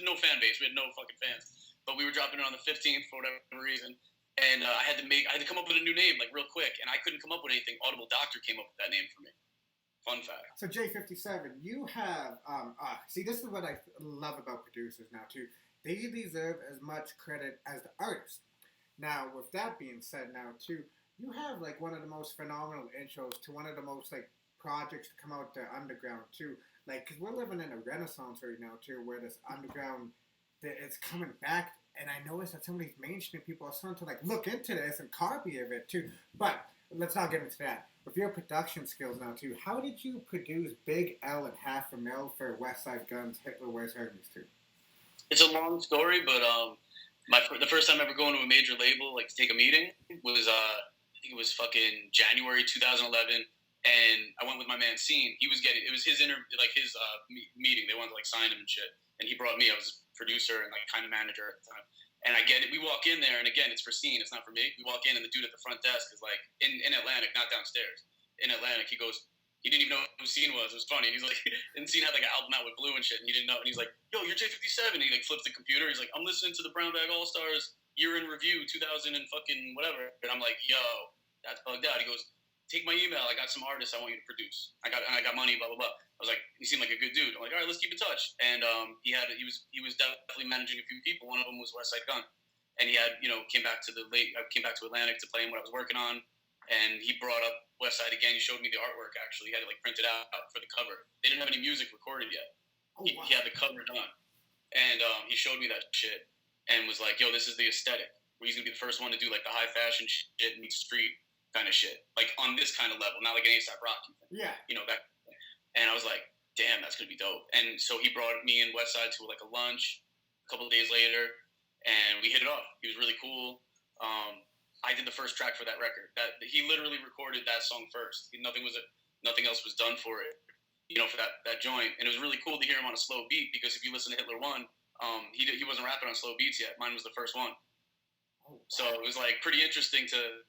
no fan base. We had no fucking fans. But we were dropping it on the 15th for whatever reason. And I had to come up with a new name, like, real quick. And I couldn't come up with anything. Audible Doctor came up with that name for me. Fun fact. So, J57, you have, see, this is what I love about producers now, too. They deserve as much credit as the artist. Now, with that being said now, too, you have, like, one of the most phenomenal intros to one of the most, like, projects to come out there underground, too. Like, because we're living in a renaissance right now, too, where this underground, it's coming back. And I noticed that some of these mainstream people are starting to, like, look into this and copy of it, too. But let's not get into that. With your production skills now, too, how did you produce Big L and Half a Mil for Westside Gunn's Hitler Wears Hermes, too? It's a long story, but, the first time ever going to a major label, like, to take a meeting was, I think it was fucking January 2011, and I went with my man, Scene. It was his meeting. They wanted to, like, sign him and shit, and he brought me. I was his producer and, like, kind of manager at the time. And I get it. We walk in there, and again, it's for Scene. It's not for me. We walk in, and the dude at the front desk is, like, in Atlantic, not downstairs. In Atlantic, he goes, he didn't even know who Scene was. It was funny. He's like, and Scene had like an album out with Blue and shit, and he didn't know. And he's like, yo, you're J57. And he like flips the computer. He's like, I'm listening to the Brown Bag All Stars year in review 2000 and fucking whatever. And I'm like, yo, that's bugged out. He goes, take my email. I got some artists I want you to produce. I got money. Blah blah blah. I was like, he seemed like a good dude. I'm like, all right, let's keep in touch. And he was definitely managing a few people. One of them was Westside Gunn, and he had came back to Atlantic to play in what I was working on. And he brought up Westside again. He showed me the artwork, actually. He had it, like, printed out for the cover. They didn't have any music recorded yet. He had the cover done. And he showed me that shit and was like, yo, this is the aesthetic. He's going to be the first one to do, like, the high fashion shit meets street kind of shit. Like, on this kind of level. Not like an A$AP Rocky thing. Yeah. That. And I was like, damn, that's going to be dope. And so he brought me and Westside to, like, a lunch a couple of days later. And we hit it off. He was really cool. I did the first track for that record. That he literally recorded that song first. Nothing else was done for it, for that joint. And it was really cool to hear him on a slow beat, because if you listen to Hitler 1, he wasn't rapping on slow beats yet. Mine was the first one. So it was like pretty interesting to.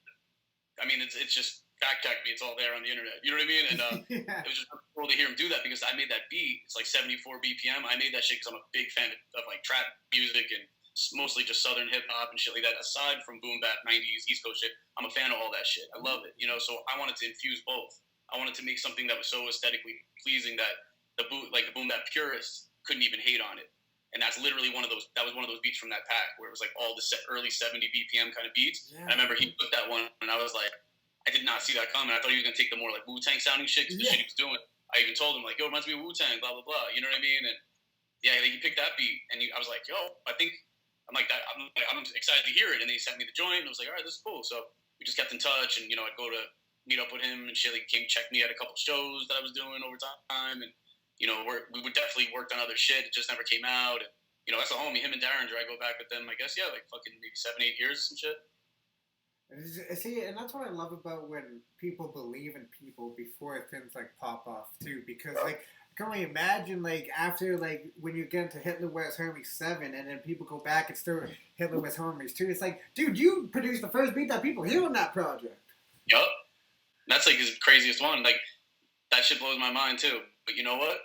I mean, it's just fact check me. It's all there on the internet. You know what I mean? And It was just cool to hear him do that, because I made that beat. It's like 74 BPM. I made that shit because I'm a big fan of like trap music and mostly just Southern hip hop and shit like that. Aside from boom bap, 90s, East Coast shit, I'm a fan of all that shit. I love it, So I wanted to infuse both. I wanted to make something that was so aesthetically pleasing that the boom bap purists couldn't even hate on it. And that's literally one of those beats from that pack where it was like all the early 70 BPM kind of beats. Yeah. And I remember he put that one, and I was like, I did not see that coming. I thought he was gonna take the more like Wu-Tang sounding shit, because the shit he was doing. I even told him like, yo, it reminds me of Wu-Tang, blah blah blah. You know what I mean? And yeah, he picked that beat, and I was like, yo, I'm excited to hear it. And then he sent me the joint, and I was like, all right, this is cool. So we just kept in touch, and I'd go to meet up with him and shit. He came check me at a couple shows that I was doing over time, and we would definitely worked on other shit. It just never came out. And that's a homie. Him and Derringer, I go back with them. I guess like fucking maybe 7-8 years, some shit. See, and that's what I love about when people believe in people before things like pop off too, because like. I can only imagine, like, after, like, when you get into Hitler Wears Hermes 7 and then people go back and still Hitler Wears Hermes 2, it's like, dude, you produced the first beat that people hear on that project. Yup. That's, like, his craziest one. Like, that shit blows my mind, too. But you know what?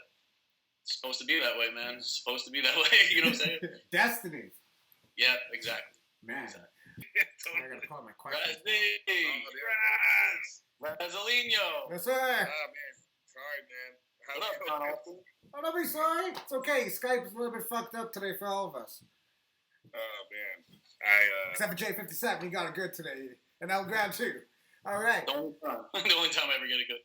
It's supposed to be that way, man. It's supposed to be that way. You know what I'm saying? Destiny. Yeah, exactly. Man. Exactly. I gotta call my question. Razolino. Yes, sir. Oh, man. Sorry, man. What up, John Austin? Oh, don't be sorry. It's okay. Skype is a little bit fucked up today for all of us. Oh, man. Except for J57. He got it good today. And El Gant, too. All right. The only time I ever get it good.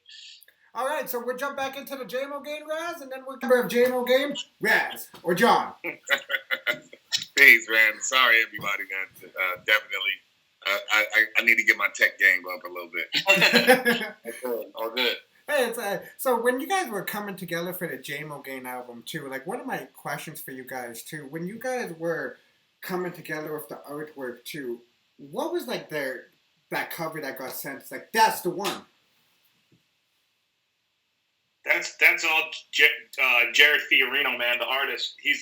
All right, so we'll jump back into the JamoGang, Raz, and then we'll cover JamoGang, Raz, or John. Peace, man. Sorry, everybody, man. Definitely I need to get my tech game up a little bit. All good. Hey, so when you guys were coming together for the JamoGang album too, like one of my questions for you guys too, when you guys were coming together with the artwork too, what was like that cover that got sent? It's like, that's the one. That's all Jared Fiorino, man, the artist. He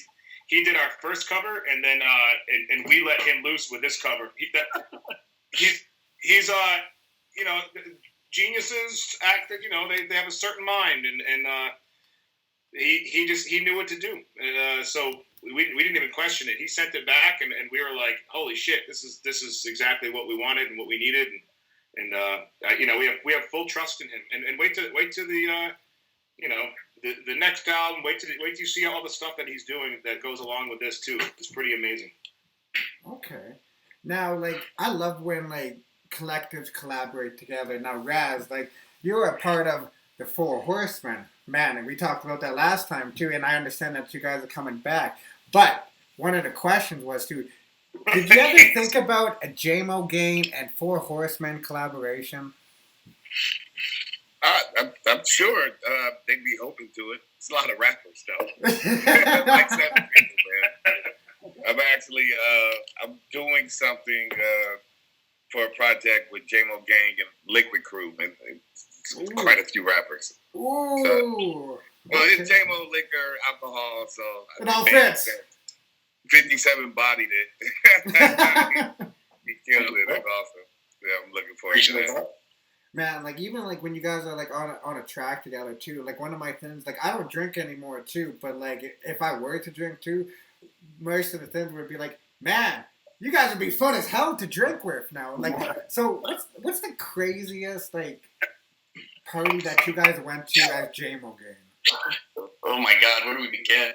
did our first cover, and then and we let him loose with this cover. He's you know, geniuses act that, you know, they have a certain mind, and he knew what to do. So we didn't even question it. He sent it back, and we were like, holy shit, this is exactly what we wanted and what we needed, and you know, we have full trust in him. And wait till the you know, the next album. Wait till you see all the stuff that he's doing that goes along with this too. It's pretty amazing. Okay. Now, like, I love when like collectives collaborate together. Now, Raz, like, you're a part of the Four Horsemen, man, and we talked about that last time too. And I understand that you guys are coming back. But one of the questions was too, did you ever think about a JamoGang and Four Horsemen collaboration? I'm sure they'd be open to it. It's a lot of rappers, though. Like 7 people, man. I'm actually I'm doing something for a project with Jamo Gang and Likwit Crew, and it's quite a few rappers. Ooh. So, well, it's Jamo, liquor, alcohol, so it all fits. 57 bodied it. He killed it. That's awesome. Yeah, I'm looking forward to that. Man, like, even like when you guys are like on a track together too, like one of my things, like, I don't drink anymore too, but like if I were to drink too, most of the things would be like, man, you guys would be fun as hell to drink with now. Like, so what's the craziest like party that you guys went to as JamoGang? Oh my God, where do we begin?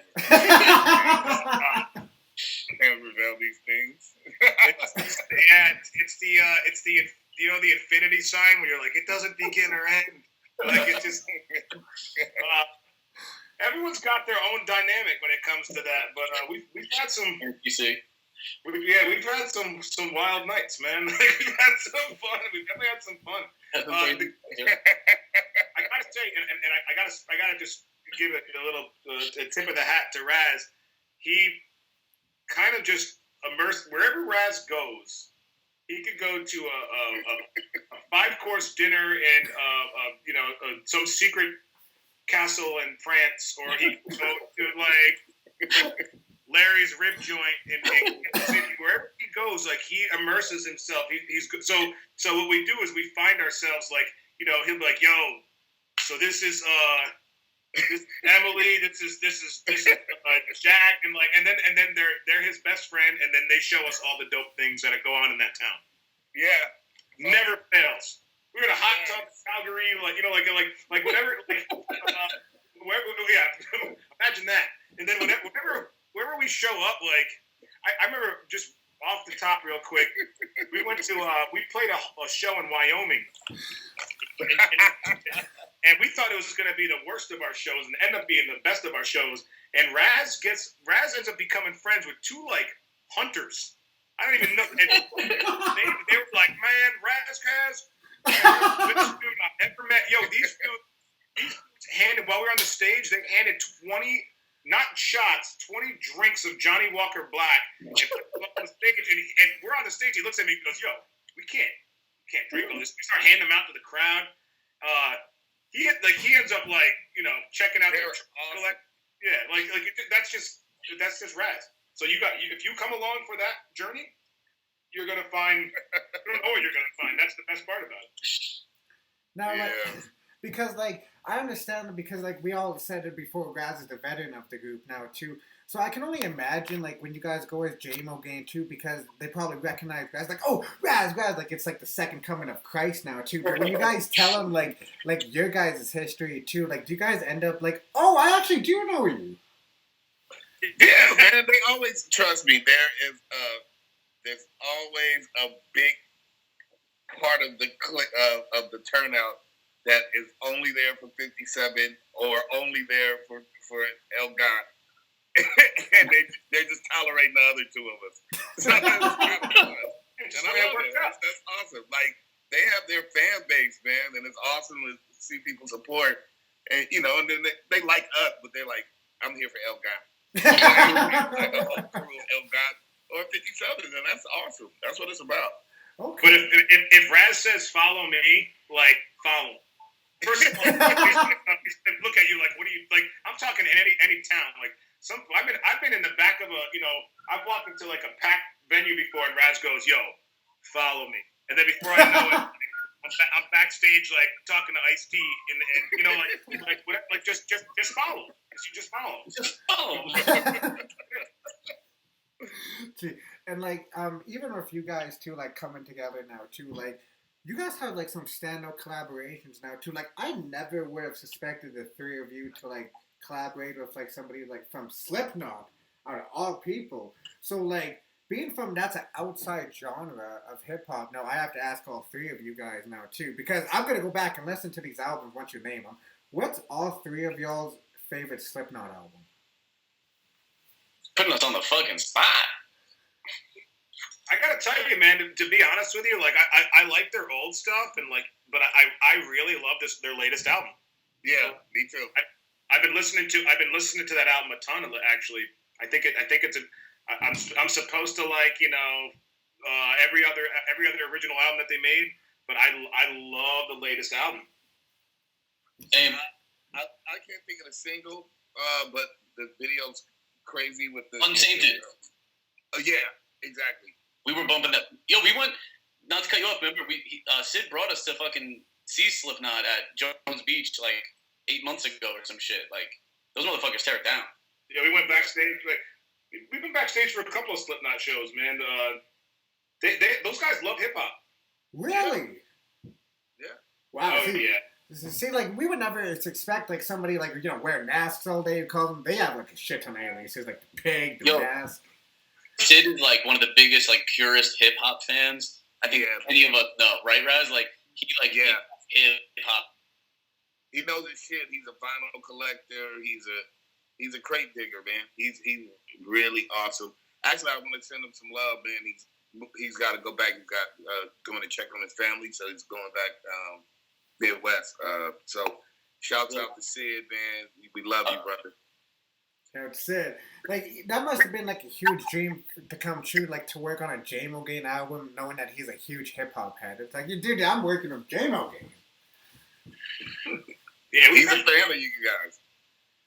Can't reveal these things. Yeah, it's the you know, the infinity sign where you're like, it doesn't begin or end. Like, it just everyone's got their own dynamic when it comes to that. But we've had some. You see. We've had some wild nights, man. Like, we've had some fun. We've definitely had some fun. I gotta say, and I gotta just give it a little a tip of the hat to Raz. He kind of just immersed wherever Raz goes. He could go to a 5-course dinner and you know, some secret castle in France, or he could go to like Larry's rib joint in the city. Wherever he goes, like, he immerses himself. He's good. So what we do is we find ourselves, like, you know, he'll be like, yo, so this is Emily, this is Jack, and then they're his best friend, and then they show us all the dope things that go on in that town. Yeah, never fails. We're in a hot tub in Calgary, like, you know, like whatever, like, yeah, imagine that. And then wherever we show up, like, I remember, just off the top real quick, we went to we played a show in Wyoming. And we thought it was going to be the worst of our shows, and end up being the best of our shows. And Raz ends up becoming friends with 2 like hunters. I don't even know. And they were like, man, Raz, I've never met. Yo, these dudes handed, while we were on the stage, they handed 20, not shots, 20 drinks of Johnny Walker Black, and put them on the stage. And we're on the stage. He looks at me and goes, yo, we can't drink all this. We start handing them out to the crowd. He ends up, like, you know, checking out their awesome. Yeah, like that's just Raz. So if you come along for that journey, you're gonna find. You don't know what you're gonna find. That's the best part about it. Now, like, because like I understand, because like we all said it before, Raz is the veteran of the group now too. So I can only imagine, like, when you guys go as JamoGang too, because they probably recognize Raz, like, oh, Raz, like, it's like the second coming of Christ now too. But when you guys tell them like your guys' history too, like, do you guys end up like, oh, I actually do know you? Yeah, man, they always trust me. There's always a big part of the turnout that is only there for 57 or only there for El Gant. And they're just tolerating the other 2 of us. So And I love it. That's awesome. Like, they have their fan base, man, and it's awesome to see people support. And, you know, and then they like us, but they're like, I'm here for El Gant. Like the whole crew of El Gant or 57, and that's awesome. That's what it's about. Okay. But if Raz says follow me, like, follow. First of all, look at you like, what are you, like, I'm talking in any town. Like, I've been in the back of I've walked into like a packed venue before and Raz goes, yo, follow me. And then before I know it, I'm backstage like talking to Ice-T and just follow. Just follow. Just follow. And like even with you guys too, like coming together now too, like you guys have like some standout collaborations now too. Like I never would have suspected the three of you to like collaborate with like somebody like from Slipknot out of all people. So like being from that's an outside genre of hip hop. Now I have to ask all three of you guys now too, because I'm gonna go back and listen to these albums once you name them. What's all three of y'all's favorite Slipknot album? Putting us on the fucking spot. I gotta tell you, man. To be honest with you, like I like their old stuff, and like, but I really love their latest album. Yeah, me too. I've been listening to that album a ton. Actually, I think it's I'm supposed to like every other original album that they made, but I love the latest album. And I can't think of a single, but the video's crazy with the Untainted. Yeah, exactly. We were bumping that. Yo, we went. Not to cut you off. Remember, Sid brought us to fucking see Slipknot at Jones Beach like 8 months ago or some shit. Like those motherfuckers tear it down. Yeah, we went backstage. Like we've been backstage for a couple of Slipknot shows, man. Those guys love hip hop. Really? Yeah. Wow. Oh, yeah. See, like we would never expect like somebody like wearing masks all day and call them. They have like a shit ton of aliases, like the pig, the mask. Sid is like one of the biggest, like purest hip hop fans I think any of us know, right, Raz? Like he hip hop. He knows his shit. He's a vinyl collector. He's a crate digger, man. He's really awesome. Actually, I want to send him some love, man. He's got to go back. He's got going to check on his family, so he's going back Midwest. So shouts out to Sid, man. We love you, brother. That's it. Like that must have been like a huge dream to come true, like to work on a JamoGang album, knowing that he's a huge hip hop head. It's like, dude, I'm working with JamoGang. Yeah, he's a fan of you guys.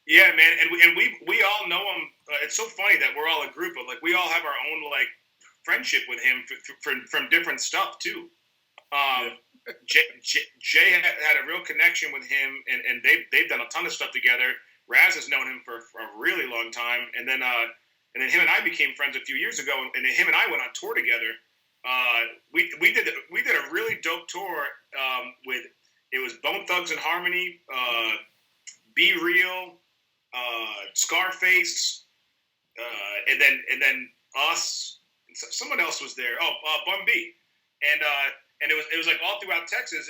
Yeah, man, and we all know him. It's so funny that we're all a group of like we all have our own like friendship with him from different stuff too. Jay had a real connection with him, and they've done a ton of stuff together. Raz has known him for a really long time, and then him and I became friends a few years ago, and then him and I went on tour together. We did a really dope tour with it was Bone Thugs and Harmony, Be Real, Scarface, and then us. And someone else was there. Bun B, and it was like all throughout Texas,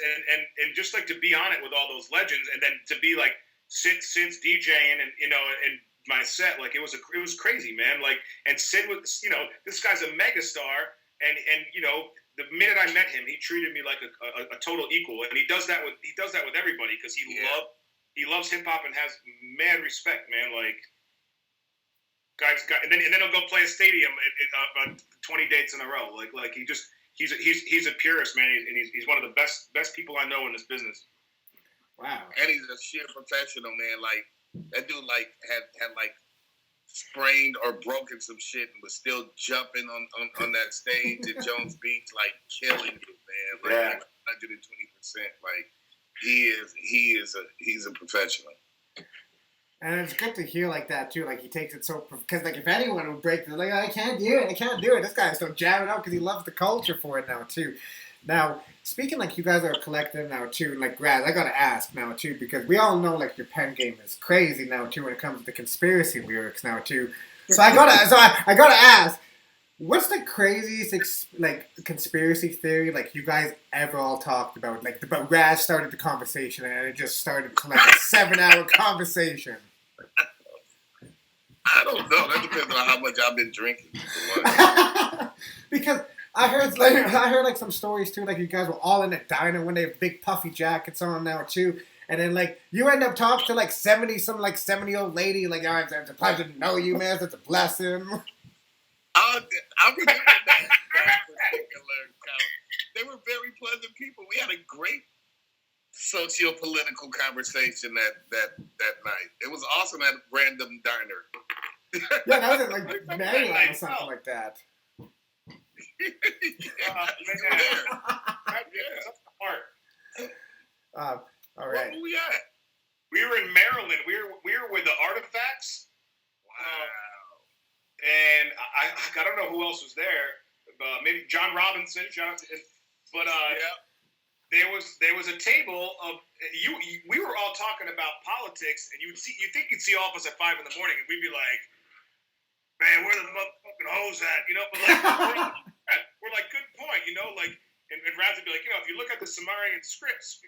and just like to be on it with all those legends, and then to be like Sid's DJing and my set, like it was crazy, man. Like, and Sid was, this guy's a megastar, and the minute I met him, he treated me like a total equal, and he does that with everybody because he loves hip hop and has mad respect, man. Like, guys, and then he'll go play a stadium on 20 dates in a row. Like he's a purist, man, and he's one of the best people I know in this business. Wow. And he's a sheer professional, man. Like that dude, like had like sprained or broken some shit and was still jumping on that stage at Jones Beach, like killing it, man. Like 120%. Like he's a professional. And it's good to hear like that too. Like he takes it so because like if anyone would break, they're like, I can't do it. This guy's so jamming out because he loves the culture for it now too. Now, speaking like you guys are a collective now too, and like Raz, I gotta ask now too, because we all know like your pen game is crazy now too when it comes to conspiracy lyrics now too. So I gotta ask, what's the craziest like conspiracy theory like you guys ever all talked about? Like but Raz started the conversation and it just started like a 7-hour conversation. I don't know. That depends on how much I've been drinking. Because I heard like some stories too. Like you guys were all in a diner when they have big puffy jackets on now too. And then like you end up talking to like 70-old lady. Like, oh, it's a pleasure to know you, man. It's a blessing. I remember that particular encounter. They were very pleasant people. We had a great socio-political conversation that night. It was awesome at a random diner. Yeah, that was in like Maryland or something like that. All right. Where were we at? We were in Maryland. We were with the Artifacts. Wow. And I don't know who else was there. Maybe John Robinson. But there was a table of you. We were all talking about politics, and you think you'd see all of us at 5 in the morning, and we'd be like, "Man, where the motherfucking hoes at?" You know, but like we're like, good point. You know, like. And Raz would be like, if you look at the Sumerian scripts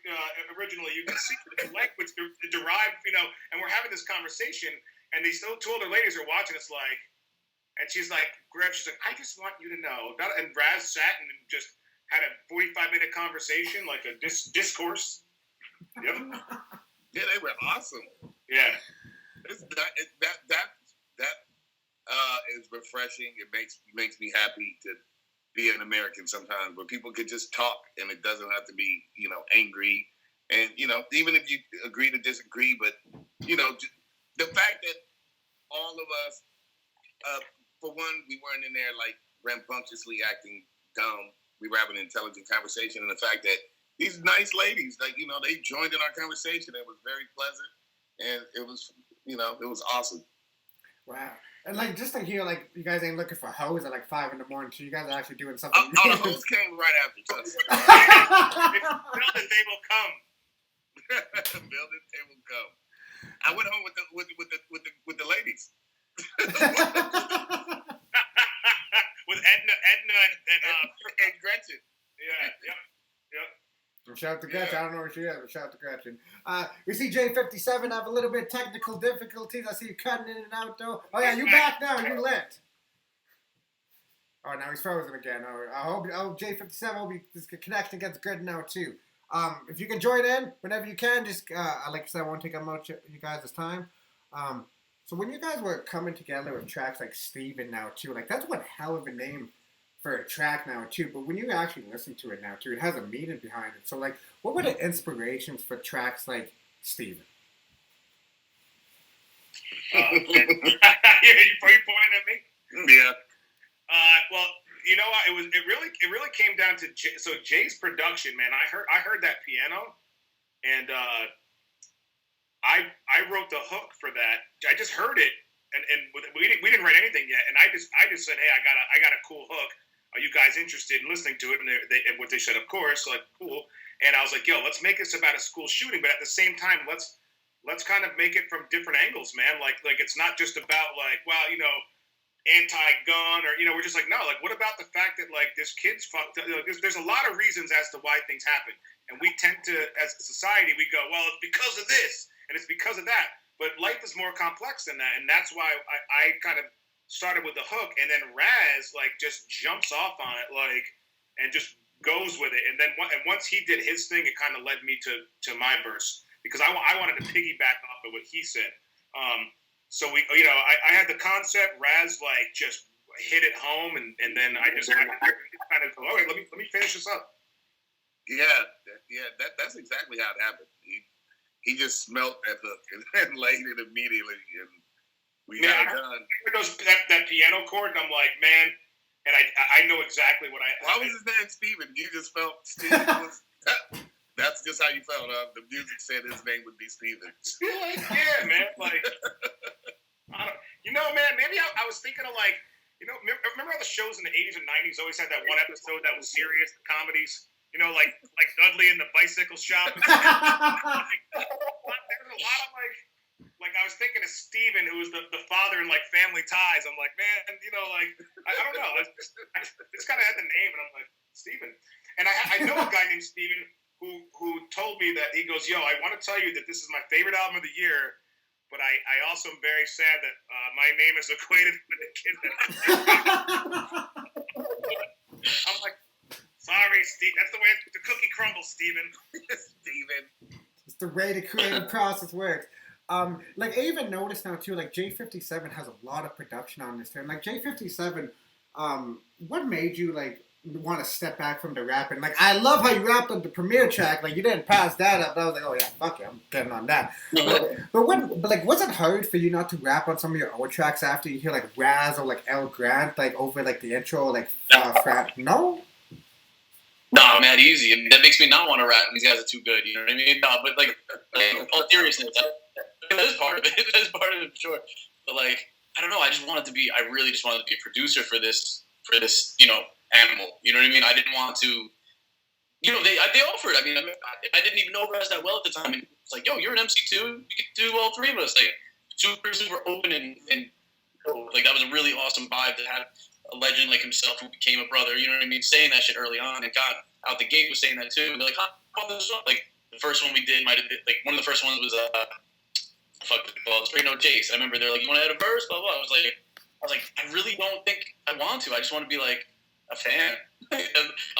originally, you can see the language derived, and we're having this conversation, and these two older ladies are watching us like, and she's like, I just want you to know. And Raz sat and just had a 45-minute conversation, like a discourse. Yep. Yeah, they were awesome. Yeah. That is refreshing. It makes me happy to be an American sometimes, where people could just talk and it doesn't have to be, angry. And, even if you agree to disagree, but, the fact that all of us, for one, we weren't in there like rambunctiously acting dumb. We were having an intelligent conversation. And the fact that these nice ladies, like, they joined in our conversation. It was very pleasant. And it was, it was awesome. Wow. And like just to hear like you guys ain't looking for hoes at like 5 in the morning, so you guys are actually doing something. The hoes came right after. Build it, they will come. Build it, they will come. I went home with the ladies. With Edna and Gretchen. Yeah. Shout out to Gretchen. I don't know where she is, but shout out to Gretchen. We see J57 have a little bit of technical difficulties. I see you cutting in and out, though. Oh, yeah, you back now. You lit. Oh, now he's frozen again. I hope J57, hope this connection gets good now, too. If you can join in whenever you can, just, like I said, I won't take up much of you guys' time. So when you guys were coming together with tracks like Steven now, too, like that's one hell of a name for a track now too, but when you actually listen to it now too, it has a meaning behind it. So like, what were the inspirations for tracks like Steven? Are you pointing at me? Yeah. Well, it really came down to Jay's production, man. I heard that piano, and I wrote the hook for that. I just heard it, and we didn't write anything yet, and I just said, hey, I got a cool hook. Are you guys interested in listening to it? And what they said, of course, like cool. And I was like, yo, let's make this about a school shooting, but at the same time, let's kind of make it from different angles, man. Like it's not just about like, well, anti-gun or we're just like, no, like what about the fact that like this kid's fucked up? There's a lot of reasons as to why things happen, and we tend to, as a society, we go, well, it's because of this and it's because of that. But life is more complex than that, and that's why I kind of started with the hook, and then Raz like just jumps off on it like and just goes with it, and then once he did his thing, it kind of led me to my verse because I wanted to piggyback off of what he said. So we I had the concept, Raz like just hit it home, and then I just kind of go, all right, let me finish this up. Yeah, that's exactly how it happened. He just smelt that hook and laid it immediately, and we got it done. That piano chord, and I'm like, man, and I know exactly what I. Why was his name Steven? You just felt Steven was. That's just how you felt. The music said his name would be Steven. Yeah, man. Like, man. Maybe I was thinking of like, remember how the shows in the 80s and 90s always had that one episode that was serious, the comedies. Like Dudley in the bicycle shop. There's a lot of like I was thinking of Steven, who was the father in like Family Ties. I'm like, man, I don't know. It's kind of had the name, and I'm like, Steven. And I know a guy named Steven who told me that he goes, yo, I want to tell you that this is my favorite album of the year, but I also am very sad that my name is equated with the kid. I'm like, sorry, Steve. That's the way the cookie crumbles, Steven. Steven. It's the way the creative process works. Like I even noticed now too, like J57 has a lot of production on this too. And like J57, what made you like want to step back from the rapping? Like I love how you rapped on the premiere track. Like you didn't pass that up. I was like, oh yeah, fuck it, I'm getting on that. But like, was it hard for you not to rap on some of your old tracks after you hear like Raz or like El Gant like over like the intro like no? No, man, easy. I mean, that makes me not want to rap. These guys are too good. You know what I mean? No, but like all seriousness, that is part of it. That is part of it for sure. But like, I don't know. I really just wanted to be a producer for this, animal. You know what I mean? I didn't want to. They offered. I mean, I didn't even know Raz that well at the time. And it's like, yo, you're an MC too. You could do all three of us. Like, super open and like that was a really awesome vibe to have a legend like himself who became a brother. You know what I mean? Saying that shit early on and got out the gate was saying that too. And they're like, like the first one we did might have been like one of the first ones was Straight No Chase. I remember they're like, you want to add a verse? Blah blah. I was like, I really don't think I want to. I just want to be like a fan. I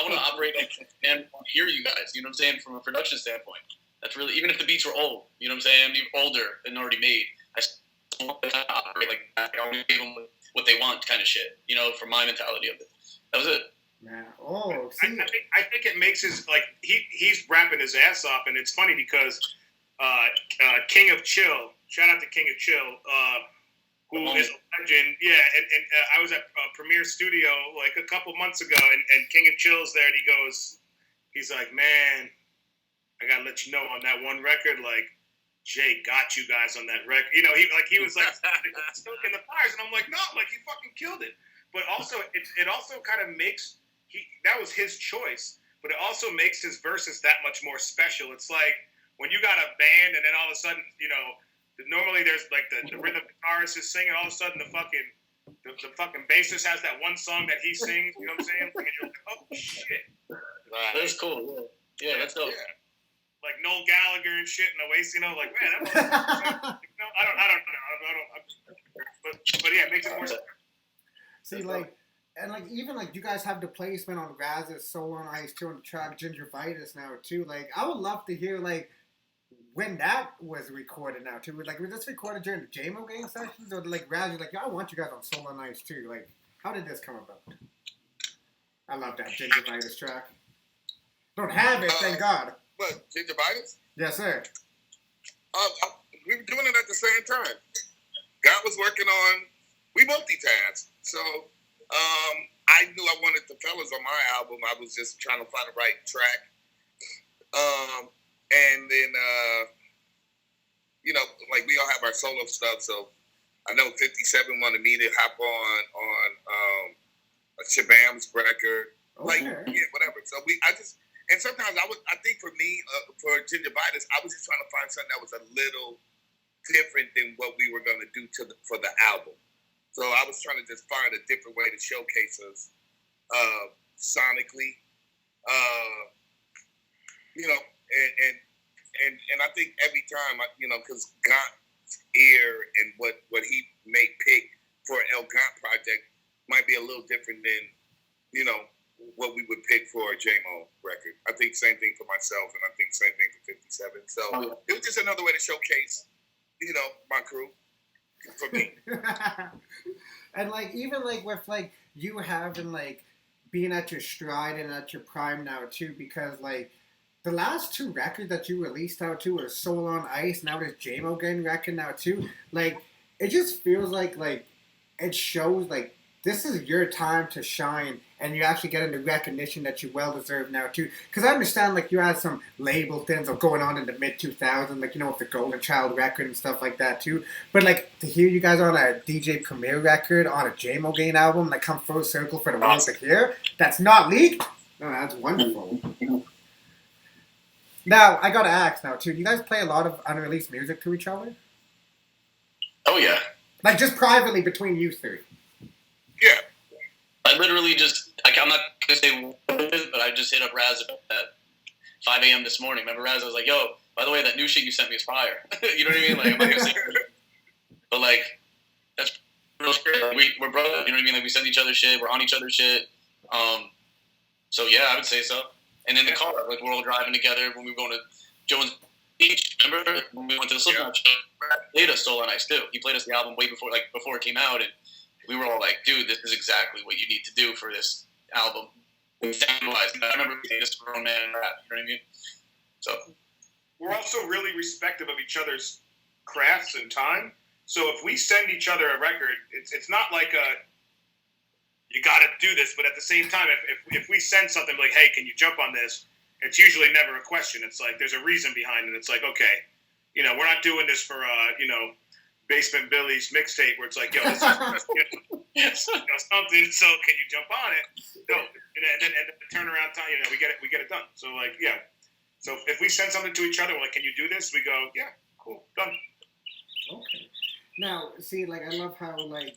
want to operate like a fan. I want to hear you guys. You know what I'm saying? From a production standpoint, that's really even if the beats were old. You know what I'm saying? Even older and already made. I still want to operate like that. I want to give them what they want, kind of shit. From my mentality of it. That was it. Man, I think it makes his like he's rapping his ass off, and it's funny because King of Chill, shout out to King of Chill, who is a legend. Yeah, and I was at Premiere Studio like a couple months ago, and King of Chill's there, and he's like, man, I gotta let you know on that one record, like Jay got you guys on that record. He was like stoking the fires, and I'm like, no, like you fucking killed it. But also, it also kind of makes that was his choice, but it also makes his verses that much more special. It's like when you got a band, and then all of a sudden, normally there's like the rhythm guitarist is singing, all of a sudden the fucking bassist has that one song that he sings. You know what I'm saying? And you're like, oh shit, that's cool. Yeah, that's dope. Yeah. Like Noel Gallagher and shit in Oasis, like man, that was, I don't know, but yeah, it makes it more. See, like, and like even like you guys have the placement on Raz's Soul on Ice too on the track Gingivitis now too. Like, I would love to hear like when that was recorded now too. Like, was this recorded during the JamoGang sessions, or like Raz was like, I want you guys on Soul on Ice too. Like, how did this come about? I love that Gingivitis track. Don't have it, thank God. What, Gingivitis? Yes, sir. We were doing it at the same time. God was working on. We multitask. So I knew I wanted the fellas on my album. I was just trying to find the right track. And then, like we all have our solo stuff. So I know 57 wanted me to hop on Shabam's record. Like, yeah, whatever. So and sometimes I think for me, for Gingivitis, I was just trying to find something that was a little different than what we were going to do for the album. So I was trying to just find a different way to showcase us sonically, and I think every time, because Gant's ear and what he may pick for El Gant project might be a little different than, what we would pick for a Jamo record. I think same thing for myself, and I think same thing for 57. So it was just another way to showcase, my crew. For me. And like even like with like you having like being at your stride and at your prime now too, because like the last two records that you released out too are Soul on Ice, now this JamoGang record now too. Like it just feels like it shows like this is your time to shine, and you're actually getting the recognition that you well deserve now too. Because I understand like you had some label things going on in the mid 2000s, like with the Golden Child record and stuff like that too. But like to hear you guys on a DJ Premier record on a JamoGang album, like come full circle for the world to hear, that's not leaked. No, that's wonderful. Now I gotta ask now too. You guys play a lot of unreleased music to each other? Oh yeah. Like just privately between you three. Yeah. I literally just, I'm not going to say what it is, but I just hit up Raz at 5 a.m. this morning. Remember Raz? I was like, yo, by the way, that new shit you sent me is fire. You know what I mean? Like, I'm not going to say it. But, like, that's real shit. Like, we're brothers. You know what I mean? Like, we send each other shit. We're on each other's shit. So yeah, I would say so. And in the car, like we're all driving together when we were going to Jones Beach. Remember when we went to the Slipknot show? He played us Soul on Ice too. He played us the album way before it came out, and we were all like, "Dude, this is exactly what you need to do for this album." I remember saying this grown man rap. You know what I mean? So we're also really respectful of each other's crafts and time. So if we send each other a record, it's not like you got to do this, but at the same time, if we send something like, hey, can you jump on this? It's usually never a question. It's like there's a reason behind it. It's like, okay, we're not doing this for Basement Billy's mixtape where it's like, yo, this is something. So can you jump on it? No, and then the turnaround time, we get it done. So like, yeah. So if we send something to each other, we're like, can you do this? We go, yeah, cool, done. Okay. Now, see, like, I love how, like,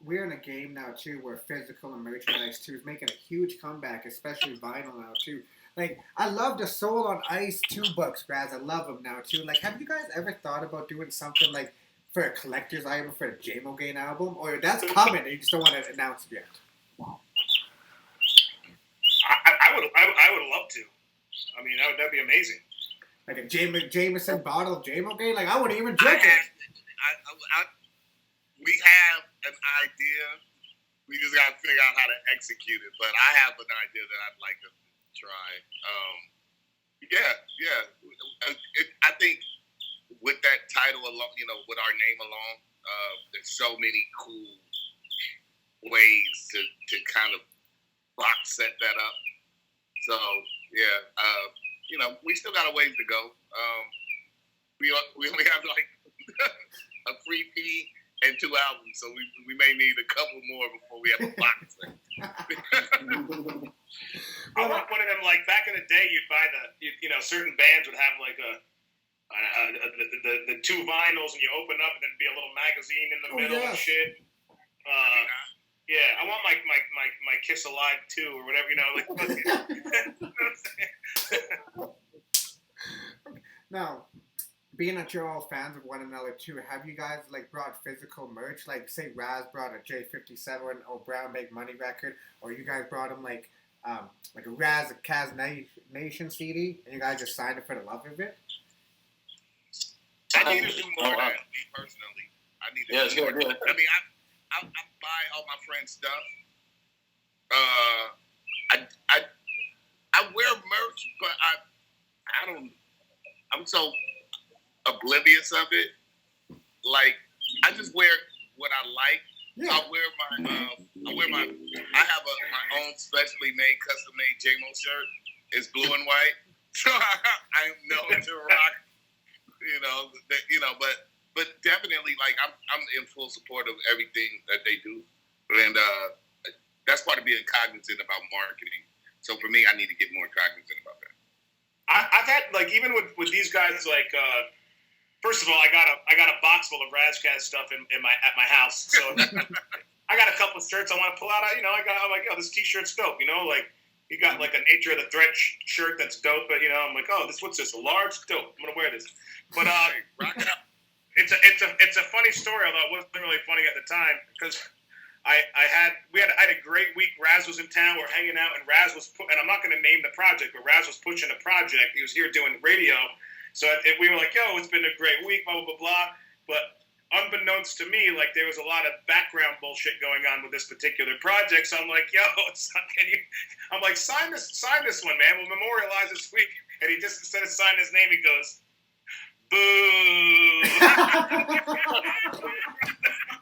we're in a game now, too, where physical and merchandise, too, is making a huge comeback, especially vinyl now, too. Like, I love the Soul on Ice 2 books, guys. I love them now, too. Like, have you guys ever thought about doing something, like, for a collector's item for a JamoGang album? Or that's coming, and you just don't want to announce it yet? I would love to. I mean, that'd be amazing. Like a Jameson bottle of JamoGang? Like, I wouldn't even drink it. We have an idea. We just got to figure out how to execute it. But I have an idea that I'd like to try. I think with that title alone, with our name alone, there's so many cool ways to kind of box set that up. So, we still got a ways to go. We only have like a free P and 2 albums, so we may need a couple more before we have a box set. I want one of them, like back in the day, you'd buy certain bands would have like the 2 vinyls, and you open up and there'd be a little magazine in the middle and shit. I want my Kiss Alive 2 or whatever, Now, being that you're all fans of one another too, have you guys like brought physical merch? Like, say Raz brought a J57 or Brown Bag Money record, or you guys brought him like a Raz Kass Nation CD, and you guys just signed it for the love of it? I need to do more of that, me personally. I need to do more. I mean, I buy all my friends' stuff. I wear merch, but I'm so oblivious of it. Like, I just wear what I like. Yeah. I have my own specially made, custom made Jamo shirt. It's blue and white, so I'm known to rock. But definitely, like, I'm in full support of everything that they do, and that's part of being cognizant about marketing. So for me, I need to get more cognizant about that. I've had, like, even with these guys, like, first of all, I got a box full of Razcast stuff at my house. So I got a couple of shirts I want to pull out. I'm like, yo, this T-shirt's dope. Like, you got like a Nature of the Threat shirt that's dope. But I'm like, oh, what's this? A large? Dope. I'm gonna wear this. But it's a funny story, although it wasn't really funny at the time, because I had a great week. Raz was in town. We're hanging out, and Raz was and I'm not going to name the project, but Raz was pushing a project. He was here doing radio, so we were like, "Yo, it's been a great week." Blah blah blah blah. But unbeknownst to me, like, there was a lot of background bullshit going on with this particular project. So I'm like, "Yo, I'm like, sign this one, man. We'll memorialize this week." And he just, instead of signing his name, he goes, "Boo."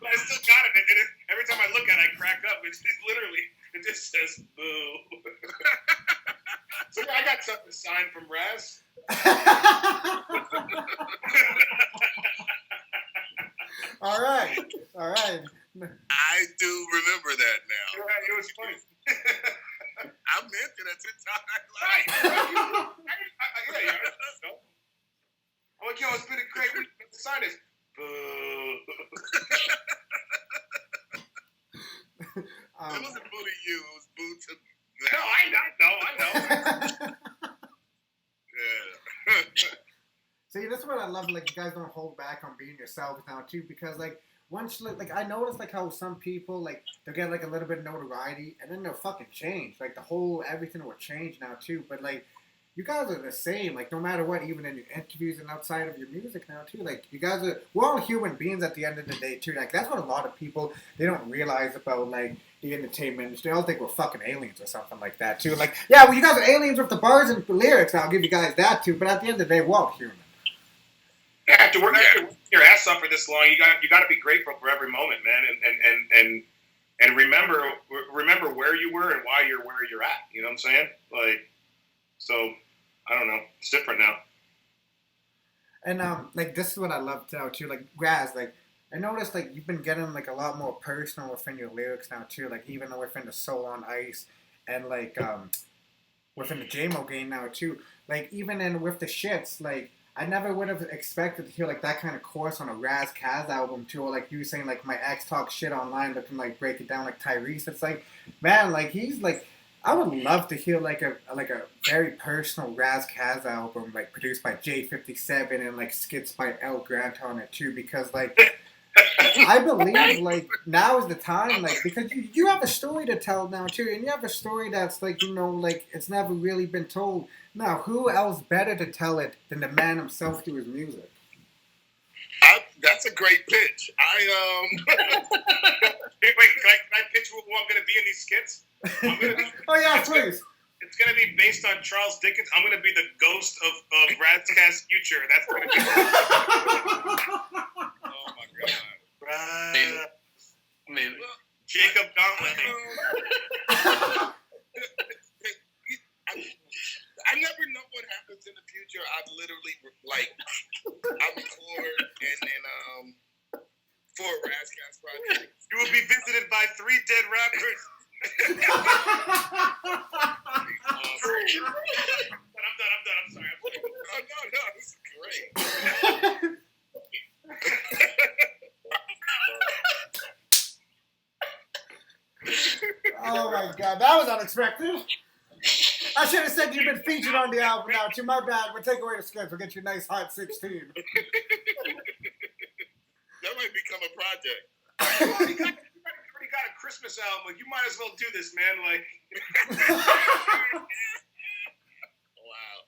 I still got it. Every time I look at it, I crack up. It just says "boo." So I got something signed from Raz. All right. I do remember that now. It was funny. I meant it at the time. I'm like, yo, it's been a great week. Sign this. Boo. It wasn't boo to you. It was boo to them. No, I know. Yeah. See, that's what I love. Like, you guys don't hold back on being yourselves now too, because like once like I noticed like how some people like they'll get like a little bit of notoriety and then they'll fucking change. Like the whole everything will change now too. But like you guys are the same, like no matter what, even in your interviews and outside of your music now too. Like you guys are, we're all human beings at the end of the day too. Like that's what a lot of people they don't realize about like the entertainment industry. They all think we're fucking aliens or something like that too. Like yeah, well you guys are aliens with the bars and the lyrics. I'll give you guys that too. But at the end of the day, we're all human. After working your ass off for this long, you got to be grateful for every moment, man, and remember where you were and why you're where you're at. You know what I'm saying? Like, so I don't know, it's different now. And like this is what I love now too. Like Raz, like I noticed like you've been getting like a lot more personal within your lyrics now too. Like even within the Soul on Ice and like within the Jamo Gang now too. Like even in with the shits, like I never would have expected to hear like that kind of chorus on a Raz Kass album too. Or like you saying like my ex talk shit online, looking like break it down like Tyrese. It's like man, like he's like. I would love to hear like a very personal Raz Kass album like produced by J57 and like skits by El Gant on it too because like I believe like now is the time like because you have a story to tell now too and you have a story that's like you know like it's never really been told. Now who else better to tell it than the man himself through his music? That's a great pitch. Wait, can I pitch who I'm going to be in these skits? Oh yeah, please. It's going to be based on Charles Dickens. I'm going to be the ghost of Raz Kass' future. That's going to be. Oh my god. Maybe. Jacob Gauntlet. I never know what happens in the future. I literally like I record and then for a Raz Kass project. You will be visited by 3 dead rappers. But I'm done. I'm sorry. No, this is great. Oh my god, that was unexpected. I should have said you've been featured on the album now too. My bad. We'll take away the sketch. We'll get you a nice hot 16. That might become a project. You already got a Christmas album. Like, you might as well do this, man. Like, wow.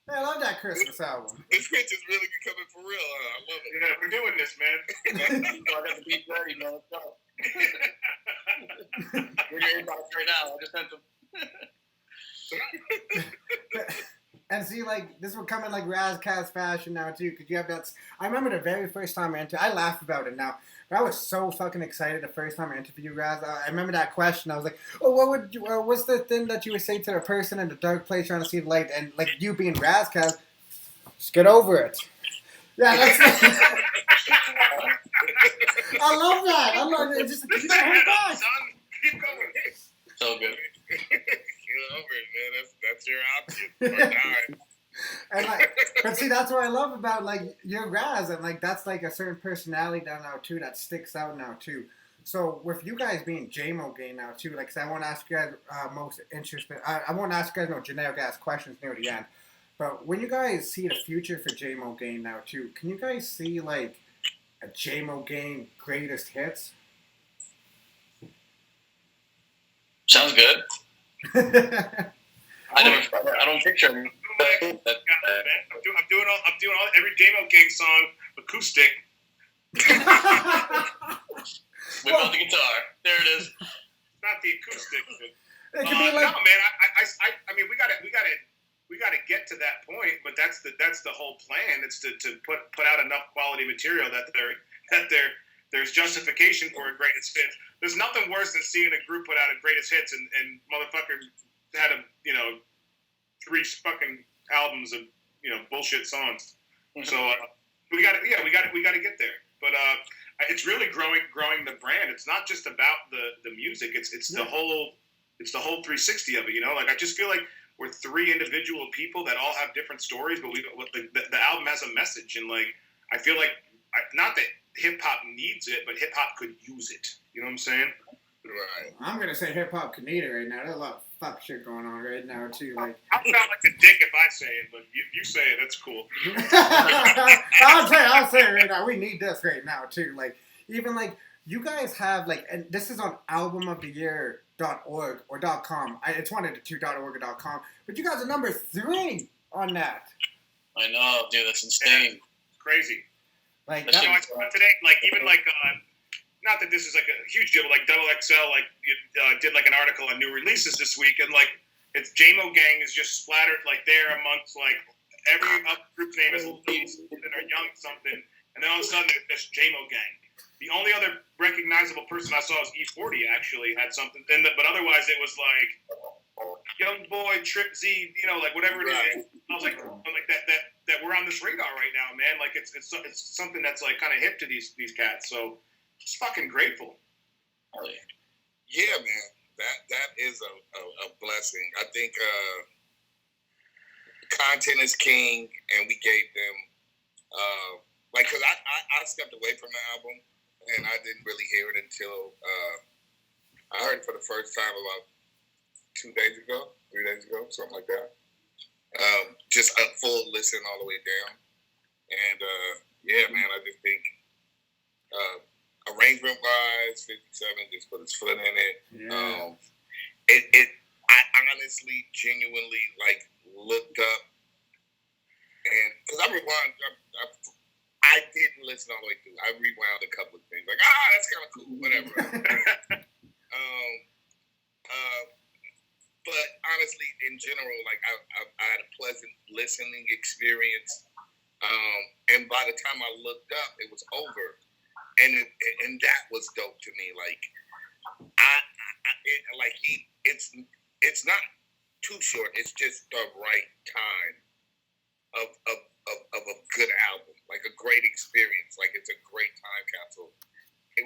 Man, I love that Christmas album. This pitch is really becoming for real. I love it. yeah, we're doing this, man. I got the beat ready, man. Let's go. We're in your inbox right now. I just sent them. And see, like, this will come in, like, Raz Kass fashion now, too, because you have that... I remember the very first time I laugh about it now, but I was so fucking excited the first time I interviewed Raz. I remember that question. I was like, oh, what would you... what's the thing that you would say to the person in the dark place trying to see the light? And, like, you being Raz Kass, just get over it. Yeah, that's... I love that. I love it. Just keep going back. Keep going. So good. Get over it, man. That's your option. Or die. And like, but see, that's what I love about like your Raz, and like that's like a certain personality down now too that sticks out now too. So with you guys being JamoGang now too, like, 'cause I want to ask you guys most interesting. I won't ask you guys no generic ass questions near the end. But when you guys see the future for JamoGang now too, can you guys see like a JamoGang greatest hits? Sounds good. I don't picture him. I'm doing all every JamoGang song acoustic. We got the guitar. There it is. Not the acoustic. It could be like, no, man. I mean, we gotta get to that point. But that's the whole plan. It's to put out enough quality material that there's justification for a greatest hits. There's nothing worse than seeing a group put out a greatest hits and motherfucker had 3 fucking albums of bullshit songs. Mm-hmm. So we got to get there. But it's really growing the brand. It's not just about the music. It's the whole 360 of it. Like, I just feel like we're 3 individual people that all have different stories, but the album has a message. And like, I feel like not that hip hop needs it, but hip hop could use it. You know what I'm saying? Right. I'm gonna say hip hop can eat it right now. There's a lot of fuck shit going on right now too. Like, I'll sound like a dick if I say it, but if you say it, that's cool. I'll say it right now. We need this right now too. Like, even like you guys have like, and this is on albumoftheyear.org or .com. It's one of the two .org or .com. But you guys are number 3 on that. I know, dude. That's insane. It's crazy. Like So I saw today, like even like not that this is like a huge deal, but like Double XL like did like an article on new releases this week, and like it's JamoGang is just splattered like there amongst like every other group's name is Lee something or Young something, and then all of a sudden there's JamoGang. The only other recognizable person I saw was E40 actually had something, but otherwise it was like Young Boy, Trip Z, you know, like whatever it is. I was like that we're on this radar right now, man. Like it's something that's like kind of hip to these cats. So just fucking grateful. Yeah, man. That is a blessing. I think content is king, and we gave them like, because I stepped away from the album, and I didn't really hear it until I heard it for the first time about 3 days ago, something like that. Just a full listen all the way down, and yeah, man, I just think arrangement wise, 57 just put his foot in it. Yeah. I honestly, genuinely like looked up, and because I rewound, I didn't listen all the way through. I rewound a couple of things, like that's kind of cool, whatever. But honestly, in general, like I had a pleasant listening experience, and by the time I looked up, it was over, and that was dope to me. Like it's not too short. It's just the right time of a good album, like a great experience. Like it's a great time capsule,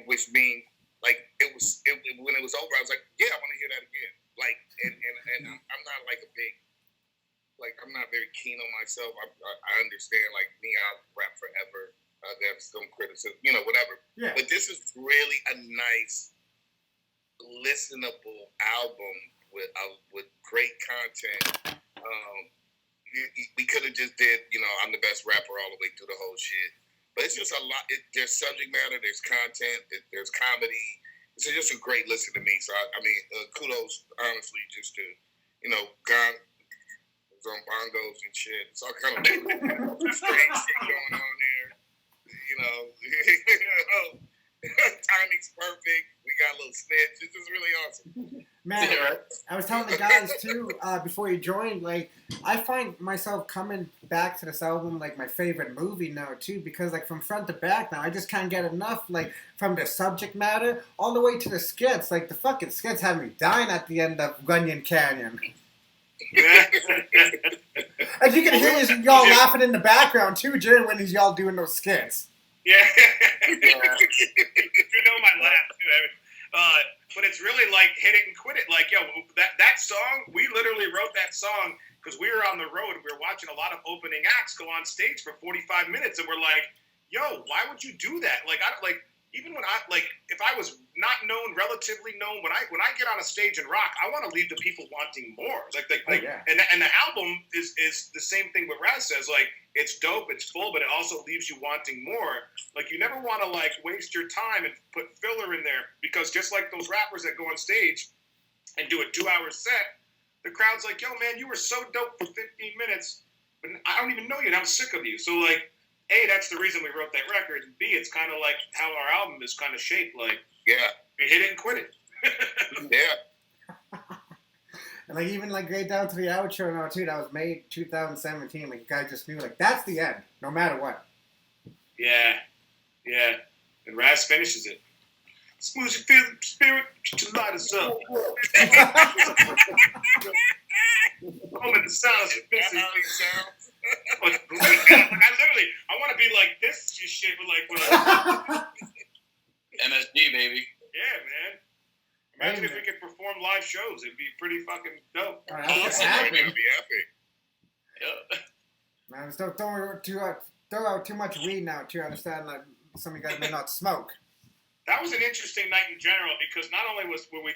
which means like when it was over, I was like, yeah, I want to hear that again. Like, and I'm not like a big, like, I'm not very keen on myself. I understand, like, me, I'll rap forever. There's some criticism, you know, whatever. Yeah. But this is really a nice, listenable album with great content. We could have just did, you know, I'm the best rapper all the way through the whole shit. But it's just a lot. There's subject matter, there's content, there's comedy. It's just a great listen to me. So, I mean, kudos, honestly, just to, you know, Gunn was on bongos and shit. It's all kind of strange shit going on there. You know, timing's perfect. We got a little snitch. This is really awesome. Man, I was telling the guys too before you joined, like I find myself coming back to this album like my favorite movie now too, because like from front to back now I just can't get enough, like from the subject matter all the way to the skits. Like the fucking skits had me dying at the end of Gunyon Canyon. As you can hear y'all laughing in the background too during when he's y'all doing those skits. Yeah. You know my laugh too. But it's really like hit it and quit it. Like, yo, that song, we literally wrote that song because we were on the road. We were watching a lot of opening acts go on stage for 45 minutes, and we're like, yo, why would you do that? Like, even when if I was not known, relatively known, when I get on a stage and rock, I want to leave the people wanting more. Yeah. And the album is the same thing what Raz says. Like, it's dope, it's full, but it also leaves you wanting more. Like, you never want to like waste your time and put filler in there, because just like those rappers that go on stage and do a 2-hour set, the crowd's like, yo, man, you were so dope for 15 minutes, but I don't even know you, and I'm sick of you. So like, A, that's the reason we wrote that record. And B, it's kind of like how our album is kind of shaped. Like, yeah, we hit it and quit it. Yeah. And like even like right down to the outro now too, that was May 2017. Like you guys just knew like that's the end, no matter what. Yeah. And Raz finishes it. Smooth you feel the spirit to light us up. Home in the sounds of That's how he sounds. I want to be like this shit, but like, MSG, baby. yeah, man. Imagine if we could perform live shows. It'd be pretty fucking dope. All right, It's gonna be epic. Yeah. man, just don't throw out too much weed now too. I understand that some of you guys may not smoke. That was an interesting night in general, because not only were we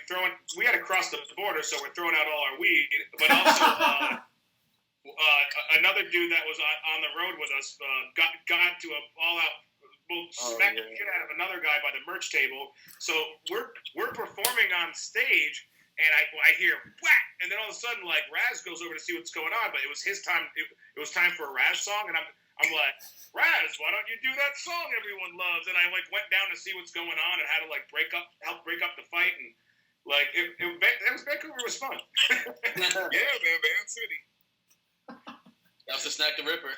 had to cross the border, so we're throwing out all our weed, but also another dude that was on the road with us got to an all-out will smack the shit out of another guy by the merch table. So we're performing on stage, and I hear whack, and then all of a sudden like Raz goes over to see what's going on, but it was his time. It was time for a Raz song, and I'm like, Raz, why don't you do that song everyone loves? And I like went down to see what's going on and how to like help break up the fight, and like Vancouver was fun. Yeah, man, Van City. That was the Snack the Ripper.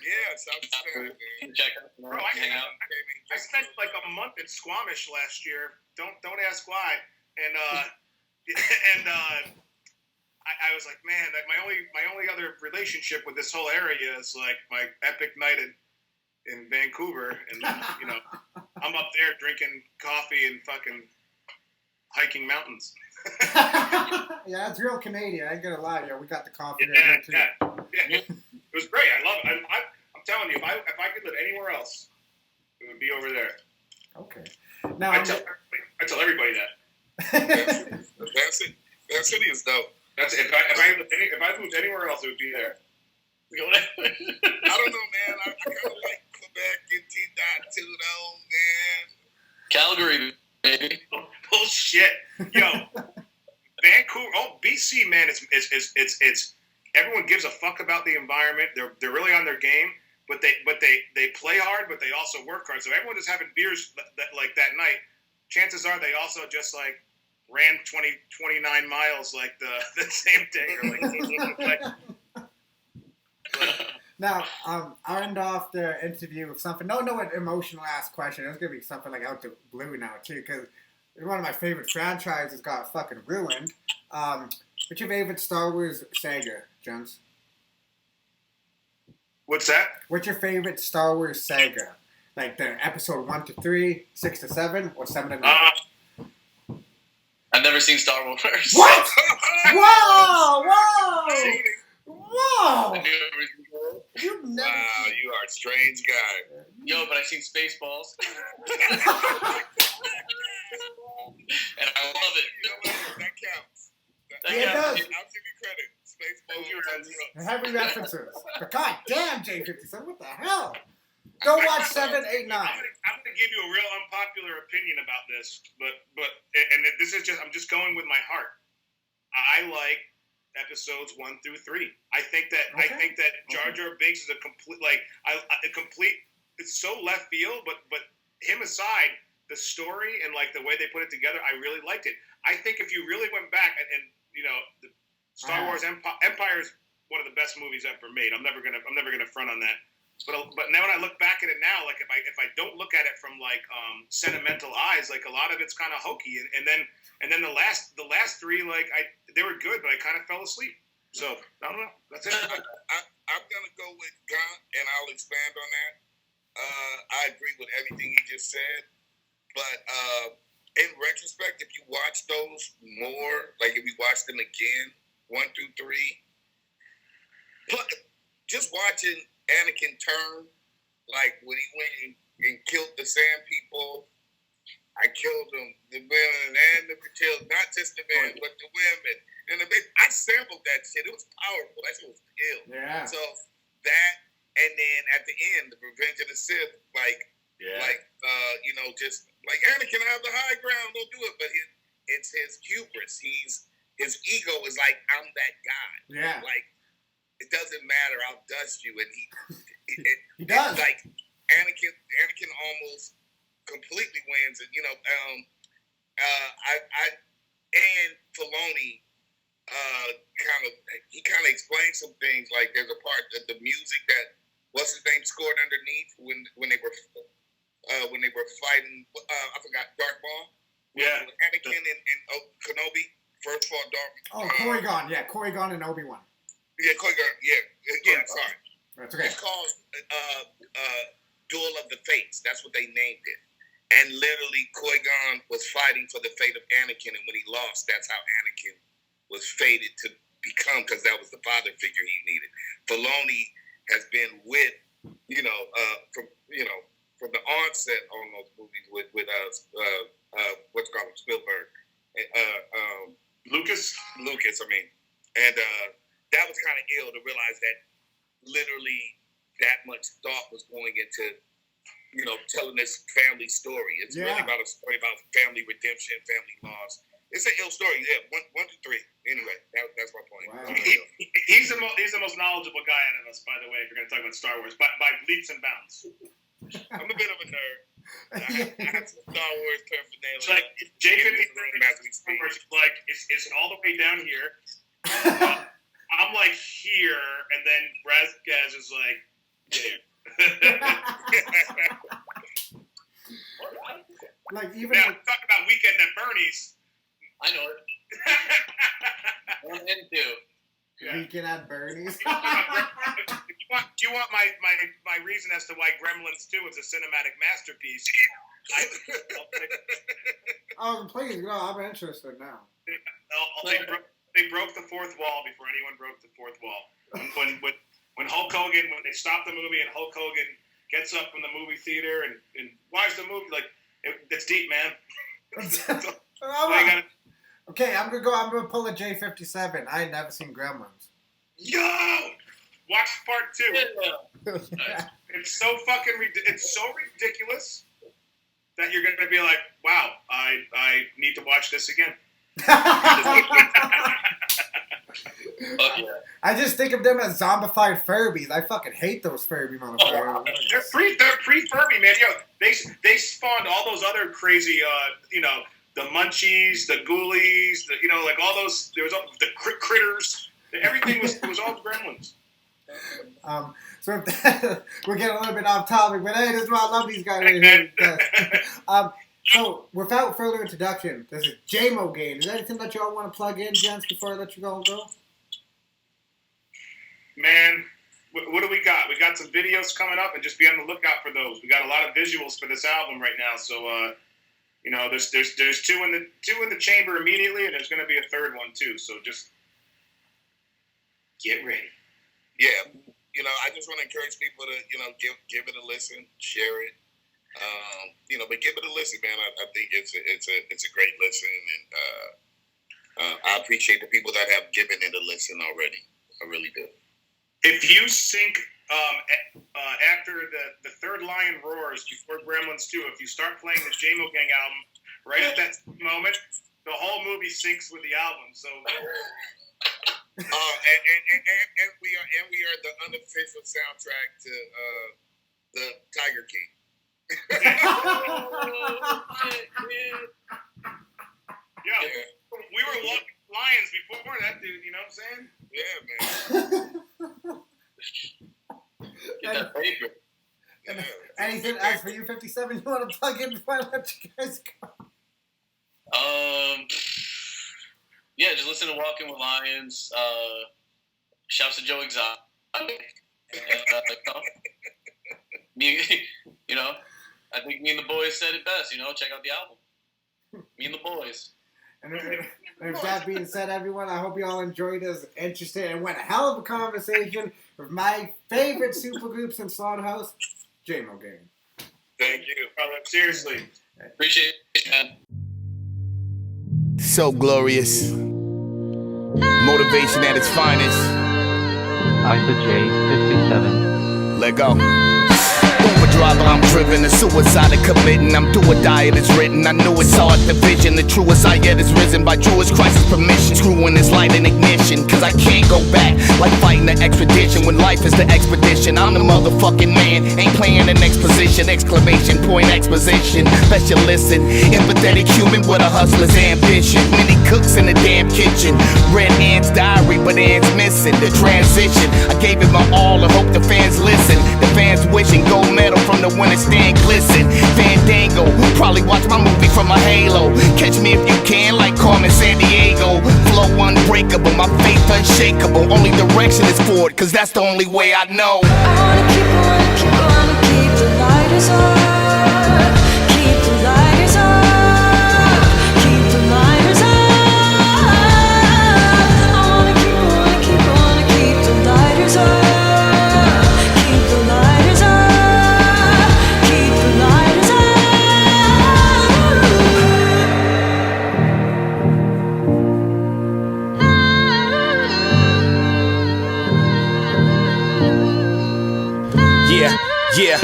Yeah, South Snack, man. Check out. Bro, I spent like a month in Squamish last year. Don't ask why. And I was like, man, like my only other relationship with this whole area is like my epic night in Vancouver, and you know, I'm up there drinking coffee and fucking hiking mountains. Yeah, it's real Canadian. I ain't gonna lie, yo. We got the coffee there too. Yeah. It was great. I love it. I'm telling you, if I could live anywhere else, it would be over there. Okay. Now I tell everybody that. That city is dope. That's if I moved anywhere else, it would be there. I don't know, man. I kind of like Quebec and T.2 though, man. Calgary, baby. Bullshit, yo. Vancouver, BC, man. It's everyone gives a fuck about the environment. They're really on their game, but they play hard, but they also work hard. So everyone is having beers like that night. Chances are they also just like ran 29 miles like the same day. Or like, Now, I'll end off the interview with something. No emotional ass question. It's gonna be something like out the blue now too, because one of my favorite franchises got fucking ruined. What's your favorite Star Wars saga, Jones? what's that? What's your favorite Star Wars saga? Like the episode 1 to 3, 6 to 7, or 7 to 9? I've never seen Star Wars. What? Whoa! You never. Wow, you are a strange guy. Yo, but I've seen Spaceballs. And I love it. You know what? That counts. Yeah, it does. I'll give you credit. Spaceballs. Heavy references. But god damn, J57, what the hell? Go watch 7, 8, 9. I'm gonna give you a real unpopular opinion about this, but this is just I'm just going with my heart. I like episodes 1 through 3. I think that Jar Jar Binks is a complete. It's so left field, but him aside, the story and like the way they put it together, I really liked it. I think if you really went back and you know, the Star Wars Empire is one of the best movies ever made. I'm never gonna front on that. But now when I look back at it now, like if I don't look at it from like sentimental eyes, like a lot of it's kind of hokey, and then the last 3, like they were good, but I kind of fell asleep. So I don't know. That's it. I'm gonna go with Gunn, and I'll expand on that. I agree with everything he just said, but in retrospect, if you watch those more, like if you watch them again, 1 through 3, just watching Anakin turn, like when he went and killed the Sand People. I killed them, the women and the reptiles, not just the men, but the women. And I sampled that shit. It was powerful. That shit was ill. Yeah. So that, and then at the end, the Revenge of the Sith, just like Anakin have the high ground, don't do it. But it's his hubris. His ego is like, I'm that guy. Yeah. Like, it doesn't matter. I'll dust you. And he does. Like Anakin almost completely wins. And and Filoni kind of explained some things. Like there's a part of the music that what's his name scored underneath when they were fighting. I forgot Darth Maul. Yeah. Anakin and Kenobi first fought Darth. Qui-Gon. Yeah, Qui-Gon and Obi-Wan. Yeah, Qui-Gon. Yeah. Sorry. That's okay. It's called Duel of the Fates. That's what they named it. And literally, Qui-Gon was fighting for the fate of Anakin, and when he lost, that's how Anakin was fated to become, because that was the father figure he needed. Filoni has been with, from the onset on those movies with what's called Spielberg, Lucas. And that was kind of ill to realize that literally that much thought was going into telling this family story. It's really about a story about family redemption, family loss. It's an ill story. Yeah, one to three. Anyway, that's my point. Wow. He's the most knowledgeable guy out of us, by the way. If you're going to talk about Star Wars, by leaps and bounds. I'm a bit of a nerd. I have some Star Wars paraphernalia. It's like J57 like it's all the way down here. I'm like here, and then Razgaz is like there. Like even now, talk about Weekend at Bernie's. I know it. 1 and 2. Yeah. Weekend at Bernie's. Do you want my reason as to why Gremlins 2 is a cinematic masterpiece? Oh, please, no, I'm interested now. They broke the fourth wall before anyone broke the fourth wall. When Hulk Hogan, when they stopped the movie and Hulk Hogan gets up from the movie theater and watches the movie, like, it's deep, man. Okay, I'm gonna pull a J57. I ain't never seen Gremlins. Yo! Watch part 2. It's so fucking it's so ridiculous that you're gonna be like, wow, I need to watch this again. I just think of them as zombified Furbies. I fucking hate those Furby motherfuckers. They're pre-Furby, man. Yo, they spawned all those other crazy, the Munchies, the Ghoulies, like all those. There was all, the critters. Everything was all Gremlins. So we're getting a little bit off topic, but hey, this is why I love these guys right here. So without further introduction, this is JamoGang. Is there anything that y'all want to plug in, gents, before I let you go? Man, what do we got? We got some videos coming up, and just be on the lookout for those. We got a lot of visuals for this album right now, so there's two in the chamber immediately, and there's going to be a third one too. So just get ready. Yeah, I just want to encourage people to give it a listen, share it. But give it a listen, man. I think it's a great listen, and I appreciate the people that have given it a listen already. I really do. If you sync after the third lion roars before Gremlins 2, if you start playing the JamoGang album right at that moment, the whole movie syncs with the album. So. And we are the unofficial soundtrack to the Tiger King. We were walking lions before that, dude. You know what I'm saying? Yeah, man. Get that paper. Anything else for you, 57? You want to plug in before I let you guys go? Yeah, just listen to Walking with Lions. Shouts to Joe Exotic. I think me and the boys said it best. Check out the album. Me and the boys. And with that being said, everyone, I hope you all enjoyed this, interested, and went a hell of a conversation with my favorite supergroups in Slaughterhouse, JamoGang. Thank you. Seriously. Appreciate it, man. So glorious. Motivation at its finest. I'm the J57. Let go. Overdrive, I'm driven, a suicide of committing. I'm do or die, it is written. I know it's hard to vision. The truest I yet is risen by truest Christ's permission. Screwing this light in ignition, cause I can't go back. Like fighting the expedition when life is the expedition. I'm the motherfucking man, ain't playing the next position. Exclamation point, exposition. Best you listen. Empathetic human with a hustler's ambition. Many cooks in the damn kitchen. Red Ant's diary, but Ant's missing. The transition, I gave it my all and hope the fans listen. The fans wishing gold medal from the winner stand glisten. Fandango, probably watch my movie from a halo. Catch me if you can, like Carmen Sandiego. Flow unbreakable, my faith unshakable. Only direction is forward, cause that's the only way I know. I wanna keep the lighters on. Keep the lighters on. Keep the lighters on. I wanna keep the lighters on. Keep the lighters on. Keep the lighters on. Yeah.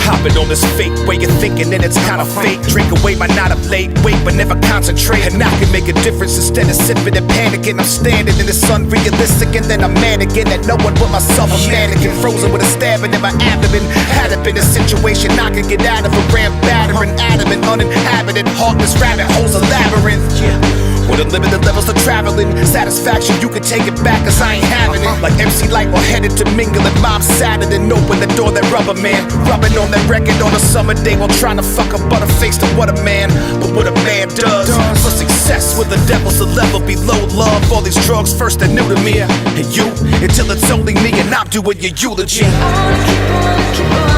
Hopping on this fake way of thinking and it's kinda fake. Drink away my night of late, wait but never concentrate. And I can make a difference instead of sipping and panicking. I'm standing in this unrealistic and then I'm mad again at no one but myself. A mannequin frozen with a stabbing in my abdomen. Had it been a situation I could get out of, a ram battering, adamant, uninhabited, heartless rabbit holes, a labyrinth. With unlimited levels of traveling, satisfaction you can take it back, cause I ain't having it. Like MC Light, we're headed to mingle at Mom's Saturday. And open the door, that rubber man rubbing on that record on a summer day while trying to fuck a butterface to what a man, but what a man does for success. With the devil's a level below love. All these drugs first they're new to me, and you until it's only me and I'm doing your eulogy. I wanna keep on